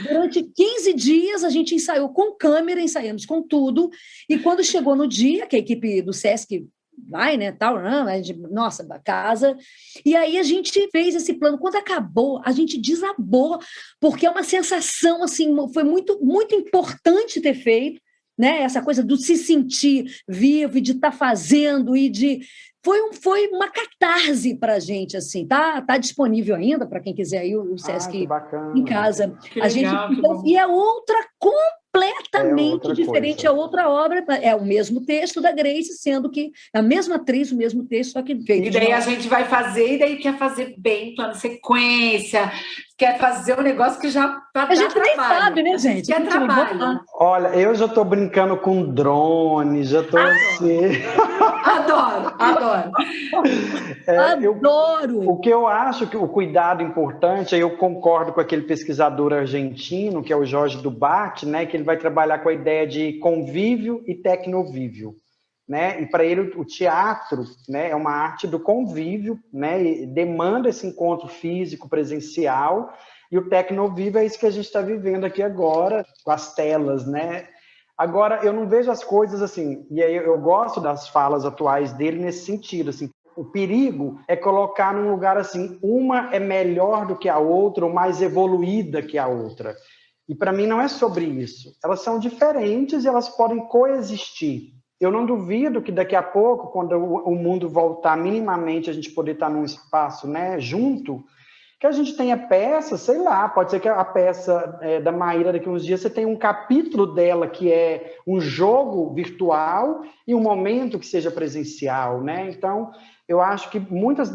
durante 15 dias a gente ensaiou com câmera, ensaiamos com tudo, e quando chegou no dia, que a equipe do Sesc vai, né, tal, nossa, da casa, e aí a gente fez esse plano. Quando acabou, a gente desabou, porque é uma sensação, assim, foi muito, muito importante ter feito, né, essa coisa do se sentir vivo e de estar fazendo, e de... Foi uma catarse para a gente, assim, tá disponível ainda para quem quiser ir o Sesc que bacana. em casa. Que legal, e é outra completamente diferente a outra obra. É o mesmo texto da Grace, sendo que a mesma atriz, o mesmo texto, só que feito. E daí a gente vai fazer, e daí quer fazer bem, plano sequência, quer fazer um negócio que já tá a gente nem sabe, né, gente? Quer trabalho. Olha, eu já estou brincando com drone, já estou assim... Adoro. Adoro! O que eu acho que o cuidado importante, aí eu concordo com aquele pesquisador argentino, que é o Jorge Dubat, né, que ele vai trabalhar com a ideia de convívio e tecnovívio. Né? E para ele o teatro, né, é uma arte do convívio, né, e demanda esse encontro físico, presencial, e o tecnovívio é isso que a gente está vivendo aqui agora, com as telas, né? Agora, eu não vejo as coisas assim, e aí eu gosto das falas atuais dele nesse sentido, assim, o perigo é colocar num lugar assim, uma é melhor do que a outra, ou mais evoluída que a outra. E para mim não é sobre isso. Elas são diferentes e elas podem coexistir. Eu não duvido que daqui a pouco, quando o mundo voltar minimamente, a gente poder estar num espaço, né, junto, que a gente tenha peças, sei lá, pode ser que a peça da Maíra daqui a uns dias você tenha um capítulo dela que é um jogo virtual e um momento que seja presencial, né? Então, eu acho que muitos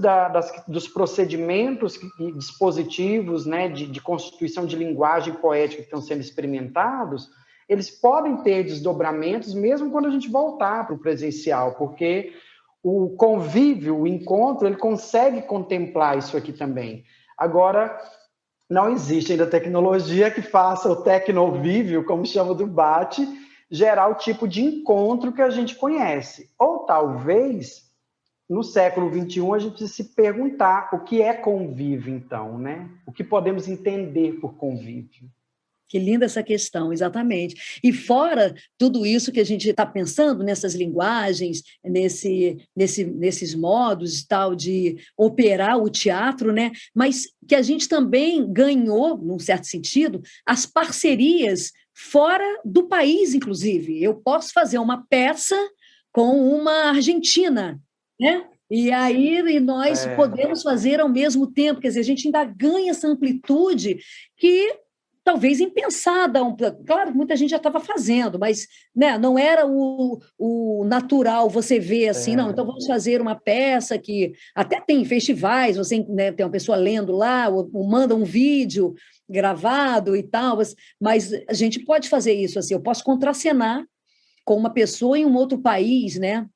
dos procedimentos e dispositivos, né, de constituição de linguagem poética que estão sendo experimentados, eles podem ter desdobramentos mesmo quando a gente voltar para o presencial, porque o convívio, o encontro, ele consegue contemplar isso aqui também. Agora, não existe ainda tecnologia que faça o tecnovívio, como chama do Bate, gerar o tipo de encontro que a gente conhece. Ou talvez, no século XXI, a gente se perguntar o que é convívio, então, né? O que podemos entender por convívio. Que linda essa questão, exatamente. E fora tudo isso que a gente está pensando nessas linguagens, nesses modos tal de operar o teatro, né? Mas que a gente também ganhou, num certo sentido, as parcerias fora do país, inclusive. Eu posso fazer uma peça com uma argentina, né? E aí nós podemos fazer ao mesmo tempo, quer dizer, a gente ainda ganha essa amplitude que talvez impensada. Claro que muita gente já estava fazendo, mas né, não era o natural você ver assim, não, então vamos fazer uma peça que até tem festivais, você né, tem uma pessoa lendo lá, ou manda um vídeo gravado e tal, mas a gente pode fazer isso assim, eu posso contracenar com uma pessoa em um outro país, né,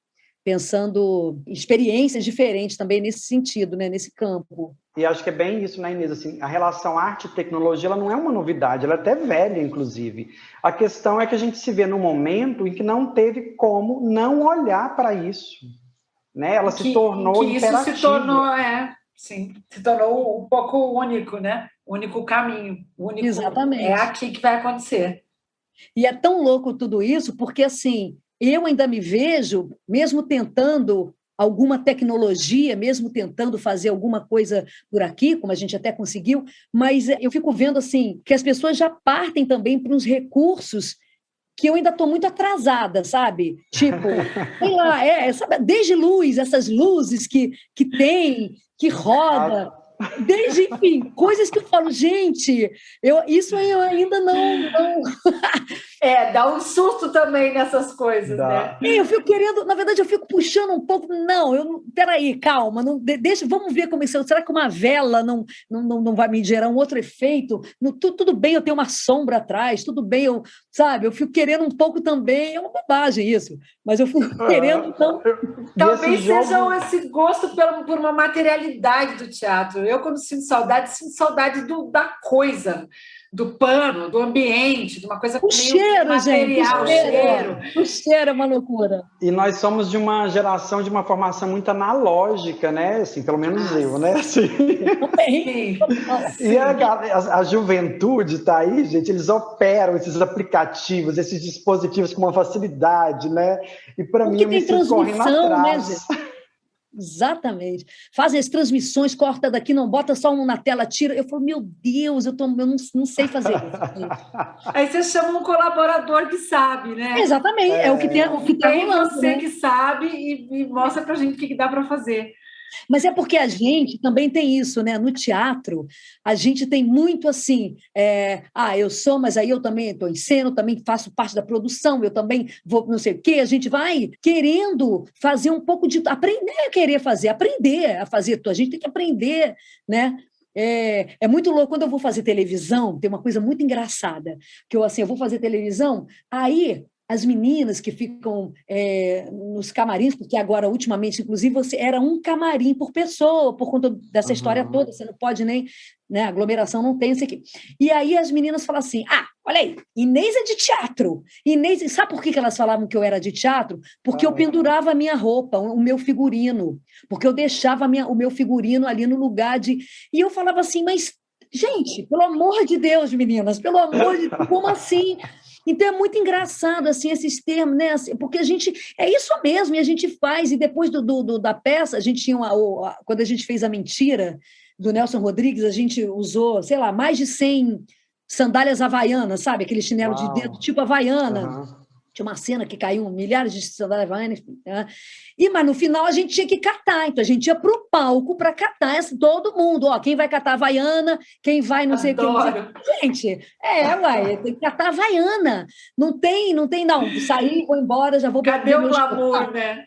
pensando em experiências diferentes também nesse sentido, né, nesse campo. E acho que é bem isso, né, Inês? Assim, a relação arte e tecnologia ela não é uma novidade, ela é até velha, inclusive. A questão é que a gente se vê num momento em que não teve como não olhar para isso. Né? Ela se tornou imperativa. Isso se tornou, se tornou um pouco único, né? O único caminho. Exatamente. É aqui que vai acontecer. E é tão louco tudo isso, porque assim, eu ainda me vejo, mesmo tentando alguma tecnologia, mesmo tentando fazer alguma coisa por aqui, como a gente até conseguiu, mas eu fico vendo assim que as pessoas já partem também para uns recursos que eu ainda estou muito atrasada, sabe? Tipo, sei lá, sabe, desde luz, essas luzes que tem, que roda, desde, enfim, coisas que eu falo, gente, isso eu ainda não... Dá um susto também nessas coisas, né? Eu fico querendo, na verdade, eu fico puxando um pouco, peraí, calma, deixa, vamos ver como isso, será que uma vela não vai me gerar um outro efeito? Tudo bem eu ter uma sombra atrás, tudo bem eu fico querendo um pouco também, é uma bobagem isso, mas eu fico querendo, então... Talvez seja esse gosto por uma materialidade do teatro. Eu, quando sinto saudade da coisa, do pano, do ambiente, de uma coisa o cheiro, material, gente, o cheiro é uma loucura. E nós somos de uma geração, de uma formação muito analógica, né? Assim, pelo menos eu, né? Assim. Sim. E a juventude está aí, gente, eles operam esses aplicativos, esses dispositivos com uma facilidade, né? E para mim, eu me sinto correndo atrás. Né, gente? Exatamente. Fazem as transmissões, corta daqui, não bota só um na tela, tira. Eu falo, meu Deus, eu não sei fazer isso. Aí você chama um colaborador que sabe, né? Exatamente, é o que está rolando. Você que sabe e mostra pra gente o que dá para fazer. Mas é porque a gente também tem isso, né? No teatro, a gente tem muito assim, eu sou, mas aí eu também estou em cena, eu também faço parte da produção, eu também vou não sei o quê, a gente vai querendo fazer um pouco de... Aprender a querer fazer, aprender a fazer tudo, a gente tem que aprender, né? É muito louco, quando eu vou fazer televisão, tem uma coisa muito engraçada, que eu vou fazer televisão, aí as meninas que ficam nos camarins, porque agora, ultimamente, inclusive, você era um camarim por pessoa, por conta dessa história toda, você não pode nem, né, aglomeração não tem isso aqui. E aí as meninas falam assim, olha aí, Inês é de teatro. Inês, sabe por que elas falavam que eu era de teatro? Porque eu pendurava a minha roupa, o meu figurino, porque eu deixava o meu figurino ali no lugar de... E eu falava assim, mas, gente, pelo amor de Deus, meninas, pelo amor de Deus, como assim? Então, é muito engraçado, assim, esses termos, né? Porque a gente... É isso mesmo, e a gente faz. E depois da peça, a gente tinha quando a gente fez A Mentira, do Nelson Rodrigues, a gente usou, sei lá, mais de 100 sandálias havaianas, sabe? Aquele chinelo de dedo, tipo havaiana. Tinha uma cena que caiu milhares de sandálias havaianas. Né? Mas no final a gente tinha que catar. Então a gente ia para o palco para catar todo mundo. Quem vai catar havaiana, quem vai não sei o que. Gente, tem que catar havaiana. Não tem, não. Sair, vou embora, já vou... Cadê o glamour, né?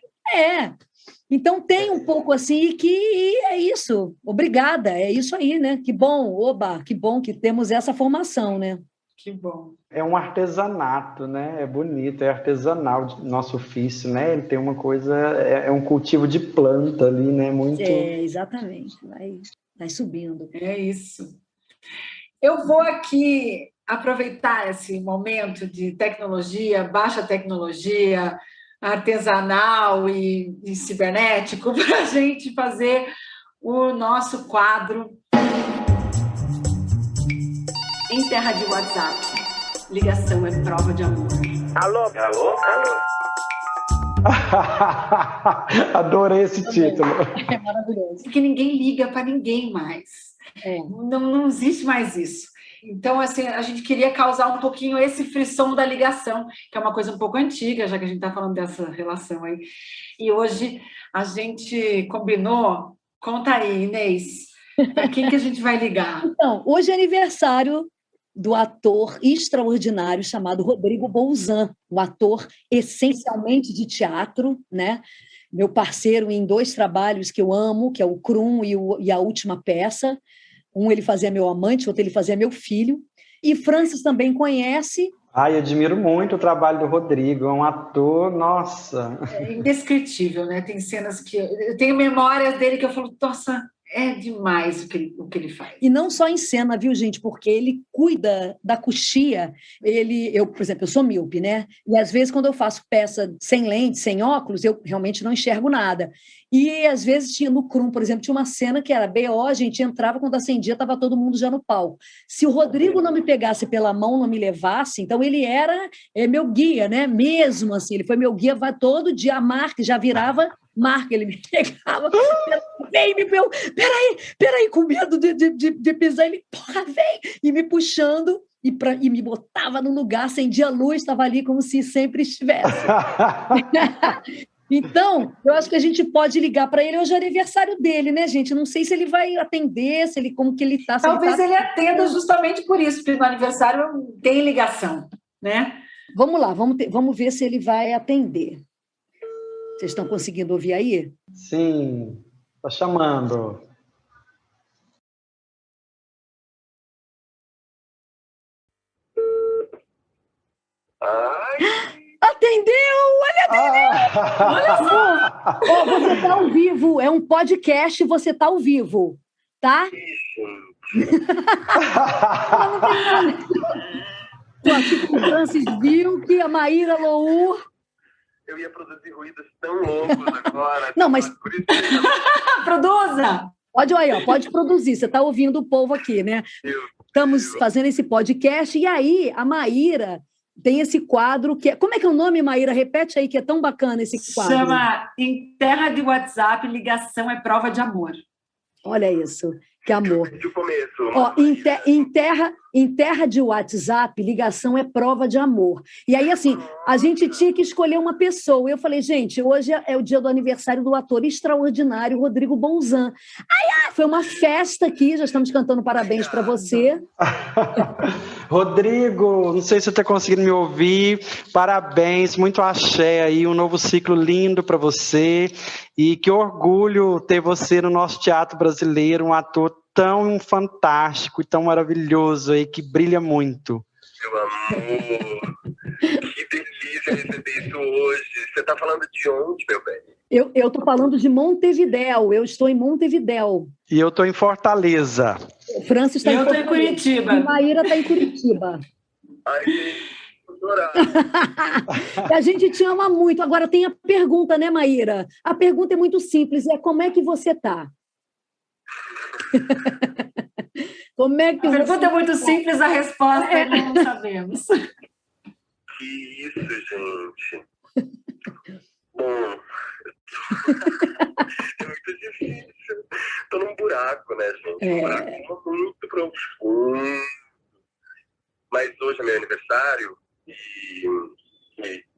Então tem um pouco assim que é isso. Obrigada, é isso aí, né? Que bom, que bom que temos essa formação, né? Que bom. É um artesanato, né? É bonito, é artesanal nosso ofício, né? Ele tem uma coisa, é um cultivo de planta ali, né? Muito. Exatamente. Vai subindo. É isso. Eu vou aqui aproveitar esse momento de tecnologia, baixa tecnologia, artesanal e cibernético para a gente fazer o nosso quadro Em Terra de WhatsApp. Ligação é prova de amor. Alô? Adorei esse título. É maravilhoso. Porque ninguém liga para ninguém mais. Não existe mais isso. Então, assim, a gente queria causar um pouquinho esse frisson da ligação, que é uma coisa um pouco antiga, já que a gente está falando dessa relação aí. E hoje a gente combinou. Conta aí, Inês, para quem que a gente vai ligar? Então, hoje é aniversário do ator extraordinário chamado Rodrigo Bolzan, um ator essencialmente de teatro, né? Meu parceiro em 2 trabalhos que eu amo, que é o Krum e A Última Peça. Um ele fazia meu amante, outro ele fazia meu filho. E Francis também conhece. Admiro muito o trabalho do Rodrigo, é um ator, nossa... É indescritível, né? Tem cenas que... Eu tenho memórias dele que eu falo, nossa... É demais o que ele faz. E não só em cena, viu, gente? Porque ele cuida da coxia. Por exemplo, eu sou míope, né? E às vezes, quando eu faço peça sem lente, sem óculos, eu realmente não enxergo nada. E às vezes tinha no Krum, por exemplo, tinha uma cena que era BO, a gente entrava, quando acendia, estava todo mundo já no palco. Se o Rodrigo não me pegasse pela mão, não me levasse, então ele era meu guia, né? Mesmo assim, ele foi meu guia, vai todo dia, a marca já virava marca, ele me pegava, peraí, com medo de pisar, ele, vem, e me puxando, e me botava no lugar, acendia a luz, estava ali como se sempre estivesse. Então, eu acho que a gente pode ligar para ele, hoje é aniversário dele, né, gente? Não sei se ele vai atender, como que ele está. Talvez ele atenda justamente por isso, porque no aniversário tem ligação, né? Vamos lá, vamos ver se ele vai atender. Vocês estão conseguindo ouvir aí? Sim, está chamando. Atendeu! Olha só! Você está ao vivo, é um podcast, você está ao vivo, tá? Não tem nada. Tipo, o Francis viu que a Maíra Lour... Eu ia produzir ruídos tão loucos agora. Não, mas... Produza! Pode produzir. Você está ouvindo o povo aqui, né? Estamos fazendo esse podcast. E aí, a Maíra tem esse quadro que... Como é que é o nome, Maíra? Repete aí, que é tão bacana esse quadro. Chama Em Terra de WhatsApp, Ligação é Prova de Amor. Olha isso. Que amor. De começo. em terra de WhatsApp, ligação é prova de amor. E aí, assim, a gente tinha que escolher uma pessoa. Eu falei, gente, hoje é o dia do aniversário do ator extraordinário Rodrigo Bolzan. Foi uma festa aqui, já estamos cantando parabéns para você. Rodrigo, não sei se você está conseguindo me ouvir. Parabéns, muito axé aí, um novo ciclo lindo para você. E que orgulho ter você no nosso teatro brasileiro, um ator tão fantástico e tão maravilhoso aí, que brilha muito. Meu amor, que delícia receber isso hoje. Você está falando de onde, meu bem? Eu estou falando de Montevidéu, eu estou em Montevidéu. E eu estou em Fortaleza. Francis está em Fortaleza. Eu estou em Curitiba. E Maíra está em Curitiba. Ai, doutora. A gente te ama muito. Agora tem a pergunta, né, Maíra? A pergunta é muito simples, como é que você está? Como é que a pergunta é muito simples, a resposta não sabemos. Que isso, gente. Bom, é muito difícil. Tô num buraco, né, gente? Um buraco muito profundo. Mas hoje é meu aniversário e,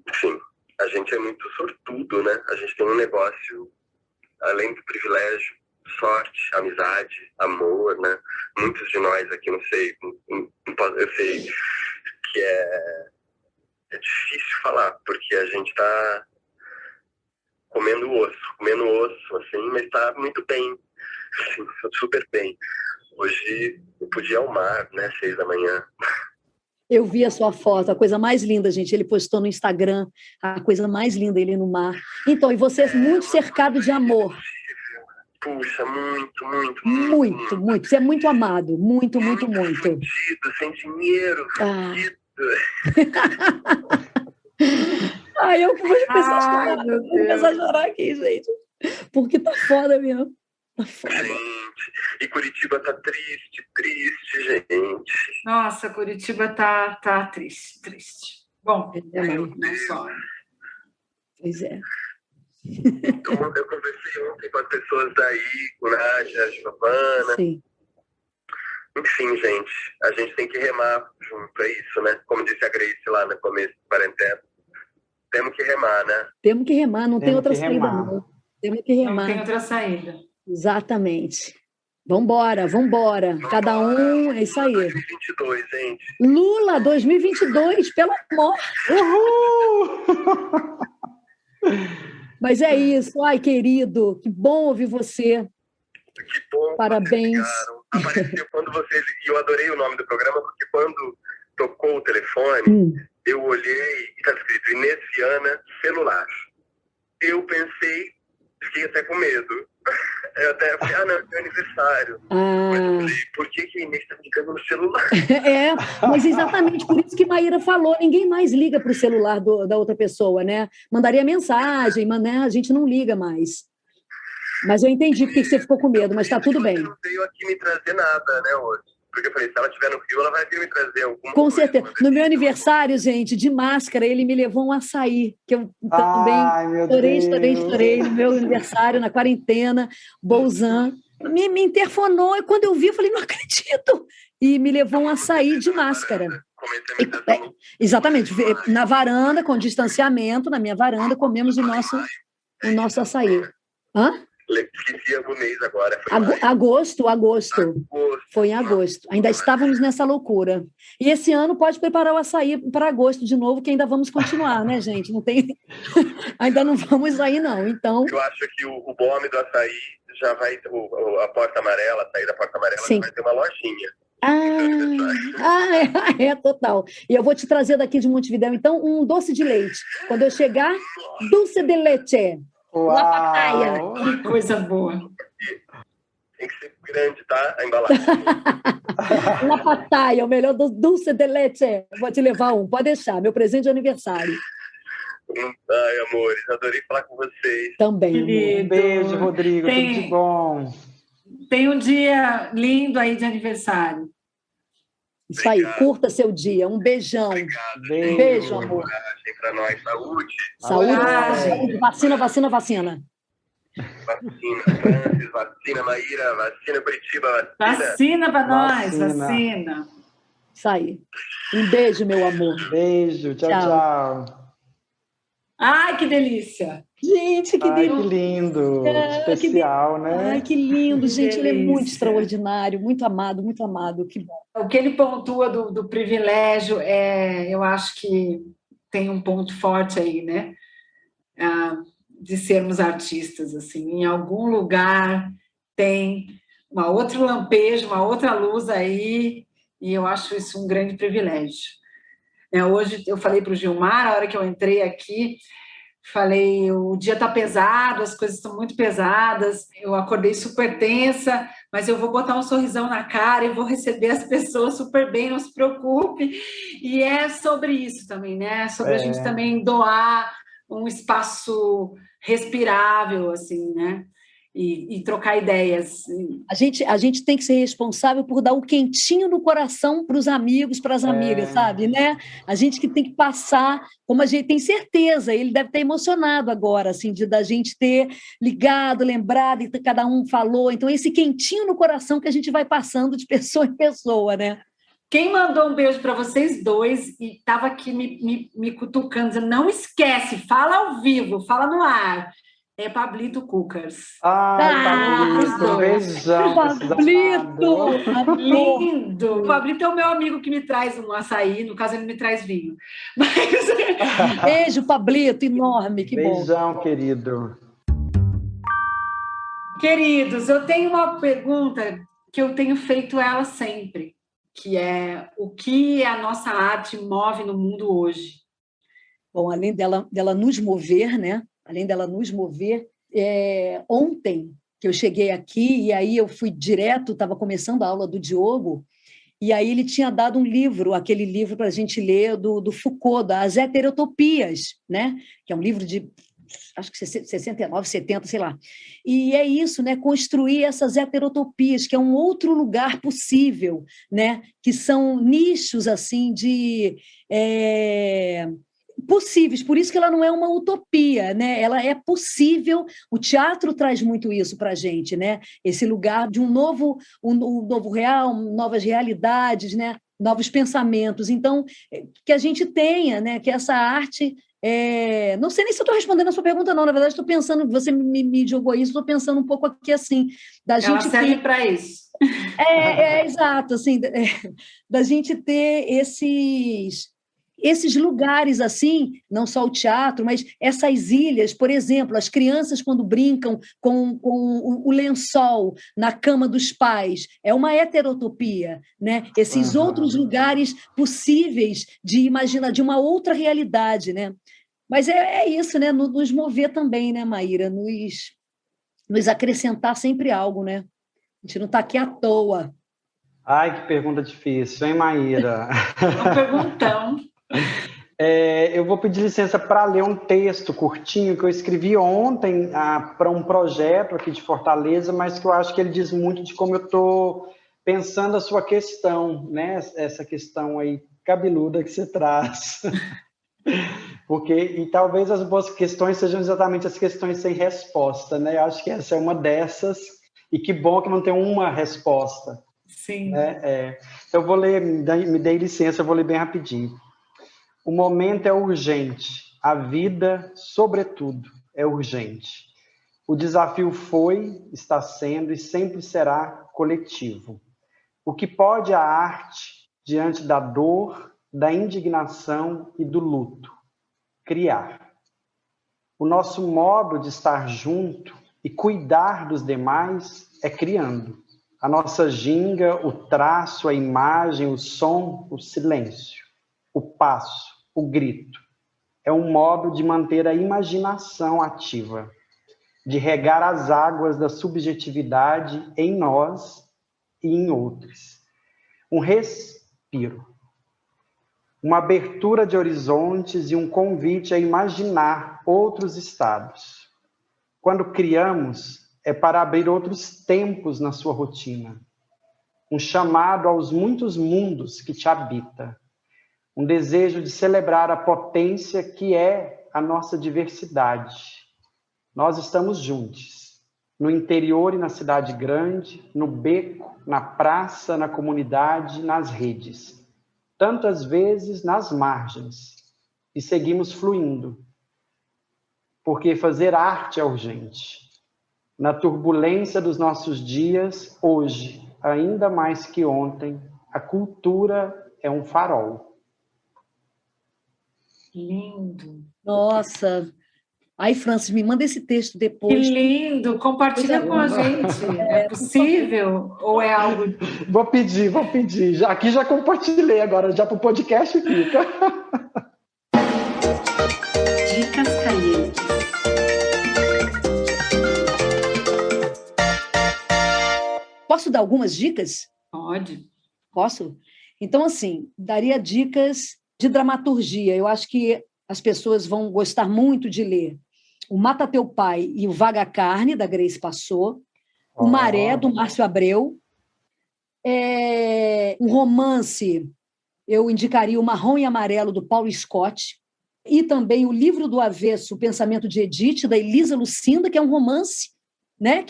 enfim, a gente é muito sortudo, né? A gente tem um negócio, além do privilégio, sorte, amizade, amor, né? Muitos de nós aqui, não sei, eu sei que é difícil falar, porque a gente tá comendo osso, assim, mas tá muito bem, assim, super bem. Hoje eu podia ir ao mar, né, 6 da manhã. Eu vi a sua foto, a coisa mais linda, gente. Ele postou no Instagram, a coisa mais linda, ele no mar. Então, e você é muito cercado de amor. Puxa, muito. Muito. Você é muito amado. Muito. Fudido, sem dinheiro, fudido. Ai, eu vou começar a chorar. Vou começar a chorar aqui, gente. Porque tá foda mesmo. Tá foda. Gente, e Curitiba tá triste, gente. Nossa, Curitiba tá triste. Bom, não só. Pois é. Então, eu conversei ontem com as pessoas daí, com Nádia, Giovana. Sim. Enfim, gente, a gente tem que remar junto, é isso, né? Como disse a Grace lá no começo da quarentena. Temos que remar, né? Temos que remar, não tem outra saída, não. Temos que remar. Não tem outra saída. Exatamente. Vambora. Cada um, é isso aí. 2022, gente. Lula 2022, pelo amor. Uhul! Mas é isso. Ai, querido, que bom ouvir você. Que bom. Parabéns. Apareceu quando vocês... E eu adorei o nome do programa, porque quando tocou o telefone, eu olhei e estava escrito Inesiana celular. Eu pensei, fiquei até com medo. Eu até falei, não, é meu aniversário. Mas eu falei, por que a Inês está me ligando no celular? Mas exatamente por isso que Maíra falou, ninguém mais liga para o celular da outra pessoa, né? Mandaria mensagem, mas né, a gente não liga mais. Mas eu entendi porque você ficou com medo, mas está tudo bem. Ela não veio aqui me trazer nada, né, hoje. Porque eu falei, se ela estiver no Rio, ela vai vir me trazer alguma Com coisa. certeza. No meu aniversário, gente, de máscara, ele me levou um açaí, que eu também estourei no meu aniversário, na quarentena, Bolzan. Me interfonou, e quando eu vi, eu falei, não acredito! E me levou um açaí de máscara. Exatamente. Na varanda, com distanciamento, na minha varanda, comemos o nosso açaí. Hã? Esqueci o mês agora. Agosto. Foi em agosto. Ainda estávamos nessa loucura. E esse ano pode preparar o açaí para agosto de novo, que ainda vamos continuar, né, gente? Não tem... ainda não vamos aí, não. Então... Eu acho que o bome do açaí já vai... a porta amarela, a saída da porta amarela, Sim. vai ter uma lojinha. Total. E eu vou te trazer daqui de Montevidéu, então, um doce de leite. Quando eu chegar, dulce de leite. La pataia. Que coisa boa. Tem que ser grande, tá? A embalagem. La pataia, o melhor do dulce de leite. Vou te levar um, pode deixar. Meu presente de aniversário. Ai, amores, adorei falar com vocês. Também. Um beijo, Rodrigo. Tudo de bom. Tem um dia lindo aí de aniversário. Isso aí, curta seu dia. Um beijão. Obrigado. Beijo, amor. Para nós, saúde. Saúde. Vacina. Vacina, Francis, vacina, Maíra, vacina, Curitiba, vacina. Vacina para nós, vacina. Isso aí. Um beijo, meu amor. Beijo, tchau, tchau. Ai, que delícia! Gente, que delícia! Que lindo! Especial, né? Ai, que lindo, que gente. delícia. Ele é muito extraordinário, muito amado, que bom. O que ele pontua do privilégio, eu acho que tem um ponto forte aí, né? De sermos artistas, assim. Em algum lugar tem uma outro lampejo, uma outra luz aí, e eu acho isso um grande privilégio. Hoje eu falei para o Gilmar, a hora que eu entrei aqui, falei, o dia está pesado, as coisas estão muito pesadas, eu acordei super tensa, mas eu vou botar um sorrisão na cara e vou receber as pessoas super bem, não se preocupe. E é sobre isso também, né? Sobre a gente também doar um espaço respirável, assim, né? E trocar ideias. A gente tem que ser responsável por dar o quentinho no coração para os amigos, para as amigas, sabe, né? A gente que tem que passar, como a gente tem certeza, ele deve estar emocionado agora, assim, da gente ter ligado, lembrado, e cada um falou. Então, esse quentinho no coração que a gente vai passando de pessoa em pessoa, né? Quem mandou um beijo para vocês dois e estava aqui me cutucando, dizendo, não esquece, fala ao vivo, fala no ar. É Pablito Cucas. Pablito, beijão. Pablito! Lindo! O Pablito é o meu amigo que me traz um açaí, no caso ele me traz vinho. Mas... Beijo, Pablito, enorme, que bom. Beijão, querido. Queridos, eu tenho uma pergunta que eu tenho feito ela sempre, que é o que a nossa arte move no mundo hoje? Bom, além dela nos mover, né? Além dela nos mover, ontem que eu cheguei aqui, e aí eu fui direto, estava começando a aula do Diogo, e aí ele tinha dado um livro, aquele livro para a gente ler do Foucault, das Heterotopias, né? Que é um livro de, acho que 69, 70, sei lá. E é isso, né? Construir essas heterotopias, que é um outro lugar possível, né? Que são nichos, assim, possíveis, por isso que ela não é uma utopia, né? Ela é possível. O teatro traz muito isso para a gente, né? Esse lugar de um novo real, novas realidades, né? Novos pensamentos. Então, que a gente tenha, né? Que essa arte... não sei nem se eu estou respondendo a sua pergunta, não. Na verdade, estou pensando, você me jogou isso, estou pensando um pouco aqui assim, da gente ela serve para isso. Exato, assim, da gente ter esses lugares assim, não só o teatro, mas essas ilhas, por exemplo, as crianças quando brincam com o lençol na cama dos pais, é uma heterotopia, né? Esses outros lugares possíveis de imaginar, de uma outra realidade, né? Mas é isso, né? Nos mover também, né, Maíra? Nos acrescentar sempre algo, né? A gente não está aqui à toa. Ai, que pergunta difícil, hein, Maíra? Um perguntão. Eu vou pedir licença para ler um texto curtinho que eu escrevi ontem para um projeto aqui de Fortaleza, mas que eu acho que ele diz muito de como eu estou pensando a sua questão, né? Essa questão aí cabeluda que você traz. E talvez as boas questões sejam exatamente as questões sem resposta, né? Eu acho que essa é uma dessas, e que bom que não tem uma resposta. Sim. Eu vou ler, me dê licença, eu vou ler bem rapidinho. O momento é urgente, a vida, sobretudo, é urgente. O desafio foi, está sendo e sempre será coletivo. O que pode a arte, diante da dor, da indignação e do luto? Criar. O nosso modo de estar junto e cuidar dos demais é criando. A nossa ginga, o traço, a imagem, o som, o silêncio, o passo, o grito. É um modo de manter a imaginação ativa, de regar as águas da subjetividade em nós e em outros. Um respiro. Uma abertura de horizontes e um convite a imaginar outros estados. Quando criamos, é para abrir outros tempos na sua rotina. Um chamado aos muitos mundos que te habita. Um desejo de celebrar a potência que é a nossa diversidade. Nós estamos juntos, no interior e na cidade grande, no beco, na praça, na comunidade, nas redes. tantas vezes nas margens, e seguimos fluindo, porque fazer arte é urgente. Na turbulência dos nossos dias, hoje, ainda mais que ontem, a cultura é um farol. Lindo. Nossa. Aí, Francis, me manda esse texto Que depois. lindo! Compartilha com a gente. É possível ou é algo... Vou pedir. Aqui já compartilhei agora, já para o podcast fica. Dicas calientes. Posso dar algumas dicas? Pode. Posso? Então, assim, daria dicas de dramaturgia. Eu acho que as pessoas vão gostar muito de ler O Mata Teu Pai e o Vaga Carne, da Grace Passot, O Maré, do Márcio Abreu, um romance, eu indicaria O Marrom e Amarelo, do Paulo Scott, e também o Livro do Avesso, O Pensamento de Edith, da Elisa Lucinda, que é um romance, né?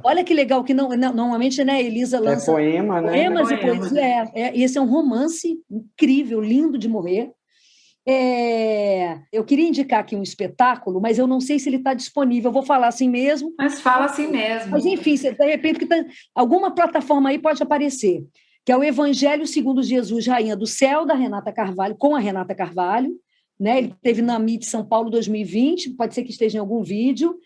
Olha que legal, que normalmente, né, Elisa lança poema, né? Poemas e poesia. Esse é um romance incrível, lindo de morrer. Eu queria indicar aqui um espetáculo, mas eu não sei se ele está disponível. Eu vou falar assim mesmo. Mas fala assim mesmo. Mas, enfim, de repente, alguma plataforma aí pode aparecer, que é o Evangelho segundo Jesus, Rainha do Céu, da Renata Carvalho, com a Renata Carvalho. Né? Ele teve na MIT São Paulo 2020, pode ser que esteja em algum vídeo.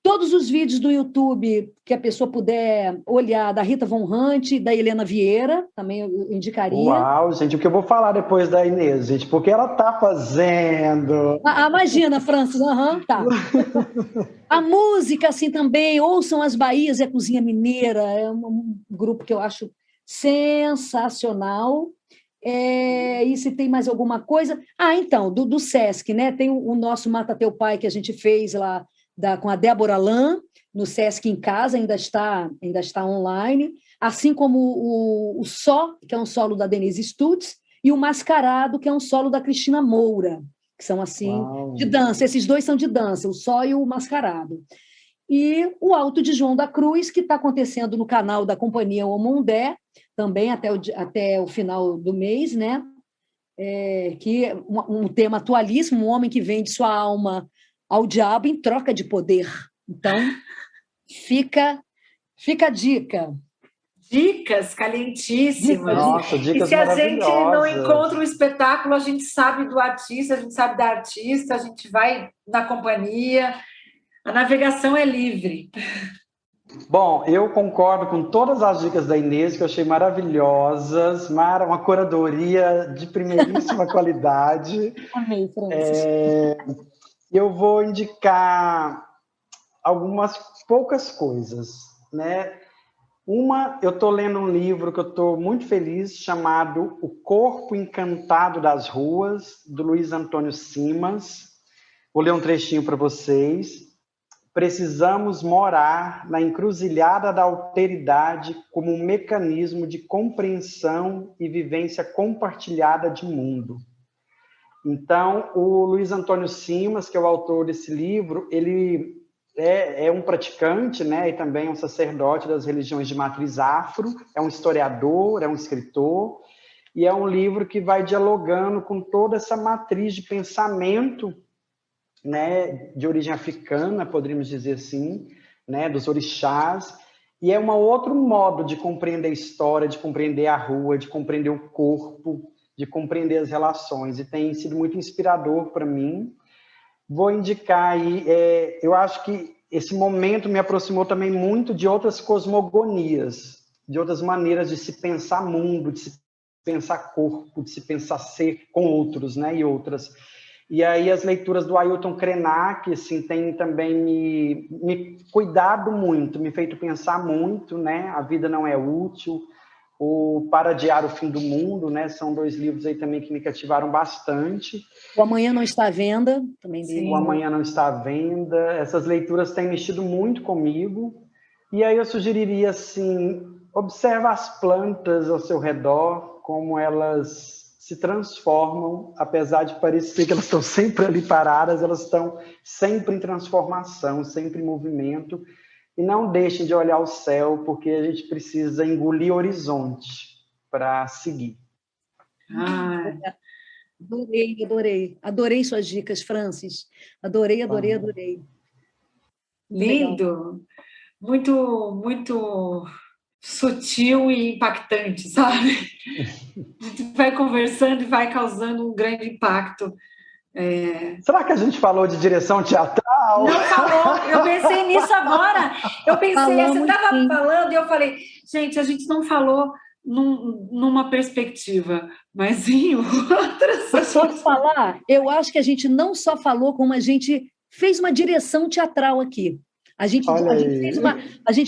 Todos os vídeos do YouTube que a pessoa puder olhar, da Rita Von Hunt, da Helena Vieira, também eu indicaria. Uau, gente, o que eu vou falar depois da Inês, gente, porque ela está fazendo... Imagina, Francis, tá. A música, assim, também, Ouçam as Bahias e a Cozinha Mineira, é um grupo que eu acho sensacional. E se tem mais alguma coisa... então, do Sesc, né? Tem o nosso Mata Teu Pai, que a gente fez lá, com a Débora Lan, no Sesc em Casa, ainda está online, assim como o Só, que é um solo da Denise Stutz, e o Mascarado, que é um solo da Cristina Moura, que são assim, Uau. De dança. Esses dois são de dança, o Só e o Mascarado. E o Alto de João da Cruz, que está acontecendo no canal da Companhia Omondé, também até o final do mês, né? Que é um tema atualíssimo, um homem que vende sua alma ao diabo em troca de poder. Então, fica a dica. Dicas calientíssimas. Nossa, dicas e se a gente não encontra o espetáculo, a gente sabe do artista, a gente sabe da artista, a gente vai na companhia. A navegação é livre. Bom, eu concordo com todas as dicas da Inês, que eu achei maravilhosas, uma curadoria de primeiríssima qualidade. Amei, Francis. Eu vou indicar algumas poucas coisas, né? Eu estou lendo um livro que eu estou muito feliz, chamado O Corpo Encantado das Ruas, do Luiz Antônio Simas. Vou ler um trechinho para vocês. Precisamos morar na encruzilhada da alteridade como um mecanismo de compreensão e vivência compartilhada de mundo. Então, o Luiz Antônio Simas, que é o autor desse livro, ele é um praticante, né, e também um sacerdote das religiões de matriz afro, é um historiador, é um escritor, e é um livro que vai dialogando com toda essa matriz de pensamento, né, de origem africana, poderíamos dizer assim, né, dos orixás, e é um outro modo de compreender a história, de compreender a rua, de compreender o corpo, de compreender as relações, e tem sido muito inspirador para mim. Vou indicar aí, eu acho que esse momento me aproximou também muito de outras cosmogonias, de outras maneiras de se pensar mundo, de se pensar corpo, de se pensar ser com outros, né, e outras. E aí as leituras do Ailton Krenak, assim, tem também me cuidado muito, me feito pensar muito, né, A Vida Não é Útil, o Para Adiar o Fim do Mundo, né? São dois livros aí também que me cativaram bastante. O Amanhã Não Está à Venda, também dele. O Amanhã Não Está à Venda. Essas leituras têm mexido muito comigo. E aí eu sugeriria, assim, observa as plantas ao seu redor, como elas se transformam, apesar de parecer que elas estão sempre ali paradas, elas estão sempre em transformação, sempre em movimento. E não deixem de olhar o céu, porque a gente precisa engolir horizonte para seguir. Adorei suas dicas, Francis. Adorei. Lindo. Muito, muito sutil e impactante, sabe? A gente vai conversando e vai causando um grande impacto. Será que a gente falou de direção teatral? Não falou, eu pensei nisso agora. Você estava falando e eu falei, gente, a gente não falou numa perspectiva, mas em outras. Posso falar? Eu acho que a gente não só falou, como a gente fez uma direção teatral aqui. A gente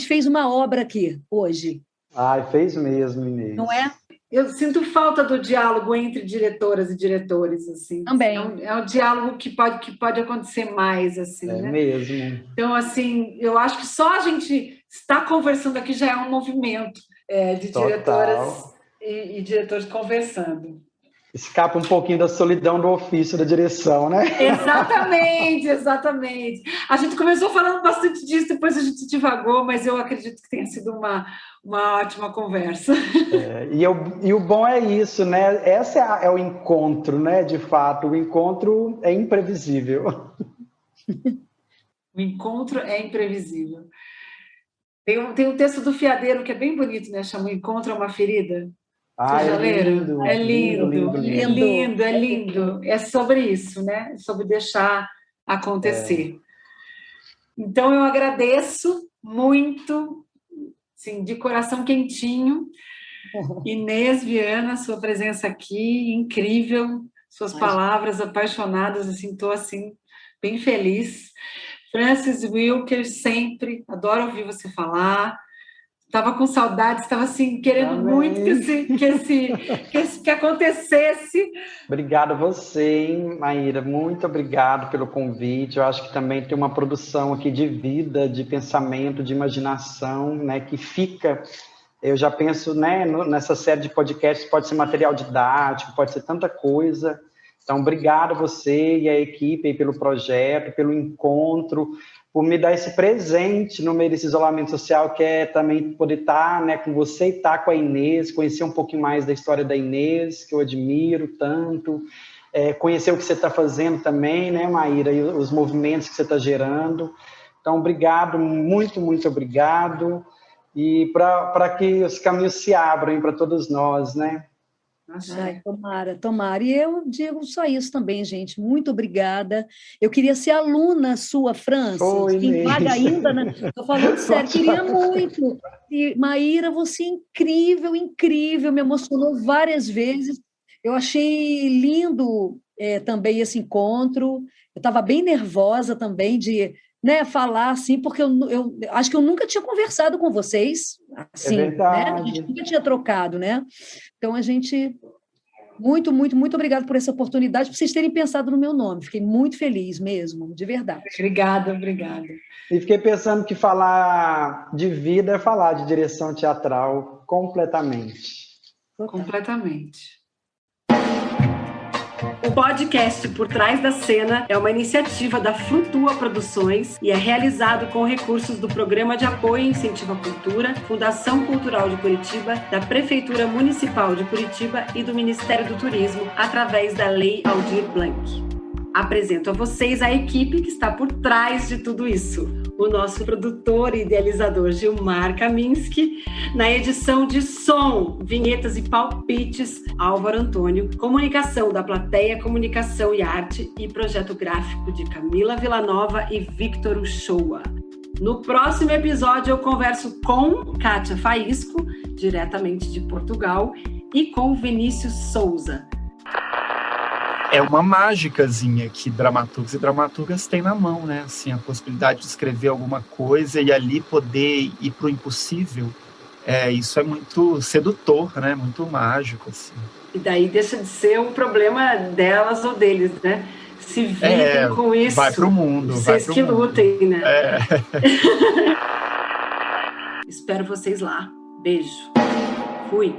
fez uma obra aqui, hoje. Ai, fez mesmo, Inês. Não é? Eu sinto falta do diálogo entre diretoras e diretores, assim. Também. É um diálogo que pode acontecer mais, assim, né? Mesmo. Então, assim, eu acho que só a gente estar conversando aqui já é um movimento de diretoras e diretores conversando. Escapa um pouquinho da solidão do ofício da direção, né? Exatamente. A gente começou falando bastante disso, depois a gente divagou, mas eu acredito que tenha sido uma ótima conversa. E o bom é isso, né? Esse é o encontro, né? De fato, o encontro é imprevisível. O encontro é imprevisível. Tem um texto do Fiadeiro que é bem bonito, né? Chama O Encontro é uma Ferida. É lindo. É sobre isso, né? Sobre deixar acontecer. Então, eu agradeço muito, assim, de coração quentinho, Inês Viana, sua presença aqui, incrível, suas palavras apaixonadas, assim, estou assim, bem feliz. Francis Wilker, sempre, adoro ouvir você falar. Estava com saudades, estava assim, querendo muito que acontecesse. Obrigado a você, hein, Maíra? Muito obrigado pelo convite. Eu acho que também tem uma produção aqui de vida, de pensamento, de imaginação, né, que fica. Eu já penso, né, nessa série de podcasts, pode ser material didático, pode ser tanta coisa. Então, obrigado a você e a equipe aí pelo projeto, pelo encontro, por me dar esse presente no meio desse isolamento social, que é também poder estar, né, com você e estar com a Inês, conhecer um pouquinho mais da história da Inês, que eu admiro tanto, conhecer o que você está fazendo também, né, Maíra, e os movimentos que você está gerando. Então, obrigado, muito, muito obrigado, e para que os caminhos se abram para todos nós, né? Ai, tomara. E eu digo só isso também, gente. Muito obrigada. Eu queria ser aluna sua, Francis. Quem paga ainda, né? Estou falando sério, queria muito. E, Maíra, você é incrível, me emocionou várias vezes. Eu achei lindo também esse encontro. Eu estava bem nervosa também de, né, falar assim, porque eu acho que eu nunca tinha conversado com vocês assim, né? A gente nunca tinha trocado, né? Então, a gente... Muito, muito, muito obrigada por essa oportunidade, por vocês terem pensado no meu nome. Fiquei muito feliz mesmo, de verdade. Obrigada. E fiquei pensando que falar de vida é falar de direção teatral completamente. Completamente. O podcast Por Trás da Cena é uma iniciativa da Flutua Produções e é realizado com recursos do Programa de Apoio e Incentivo à Cultura, Fundação Cultural de Curitiba, da Prefeitura Municipal de Curitiba e do Ministério do Turismo, através da Lei Aldir Blanc. Apresento a vocês a equipe que está por trás de tudo isso. O nosso produtor e idealizador Gilmar Kaminski, na edição de som, vinhetas e palpites, Álvaro Antônio, comunicação da Plateia, Comunicação e Arte e projeto gráfico de Camila Villanova e Victor Uchoa. No próximo episódio eu converso com Kátia Faísco, diretamente de Portugal, e com Vinícius Souza. É uma mágicazinha que dramaturgos e dramaturgas têm na mão, né? Assim, a possibilidade de escrever alguma coisa e ali poder ir para o impossível. Isso é muito sedutor, né? Muito mágico, assim. E daí deixa de ser um problema delas ou deles, né? Se virem com isso. Vai para o mundo. Vocês que lutem, né? Espero vocês lá. Beijo. Fui.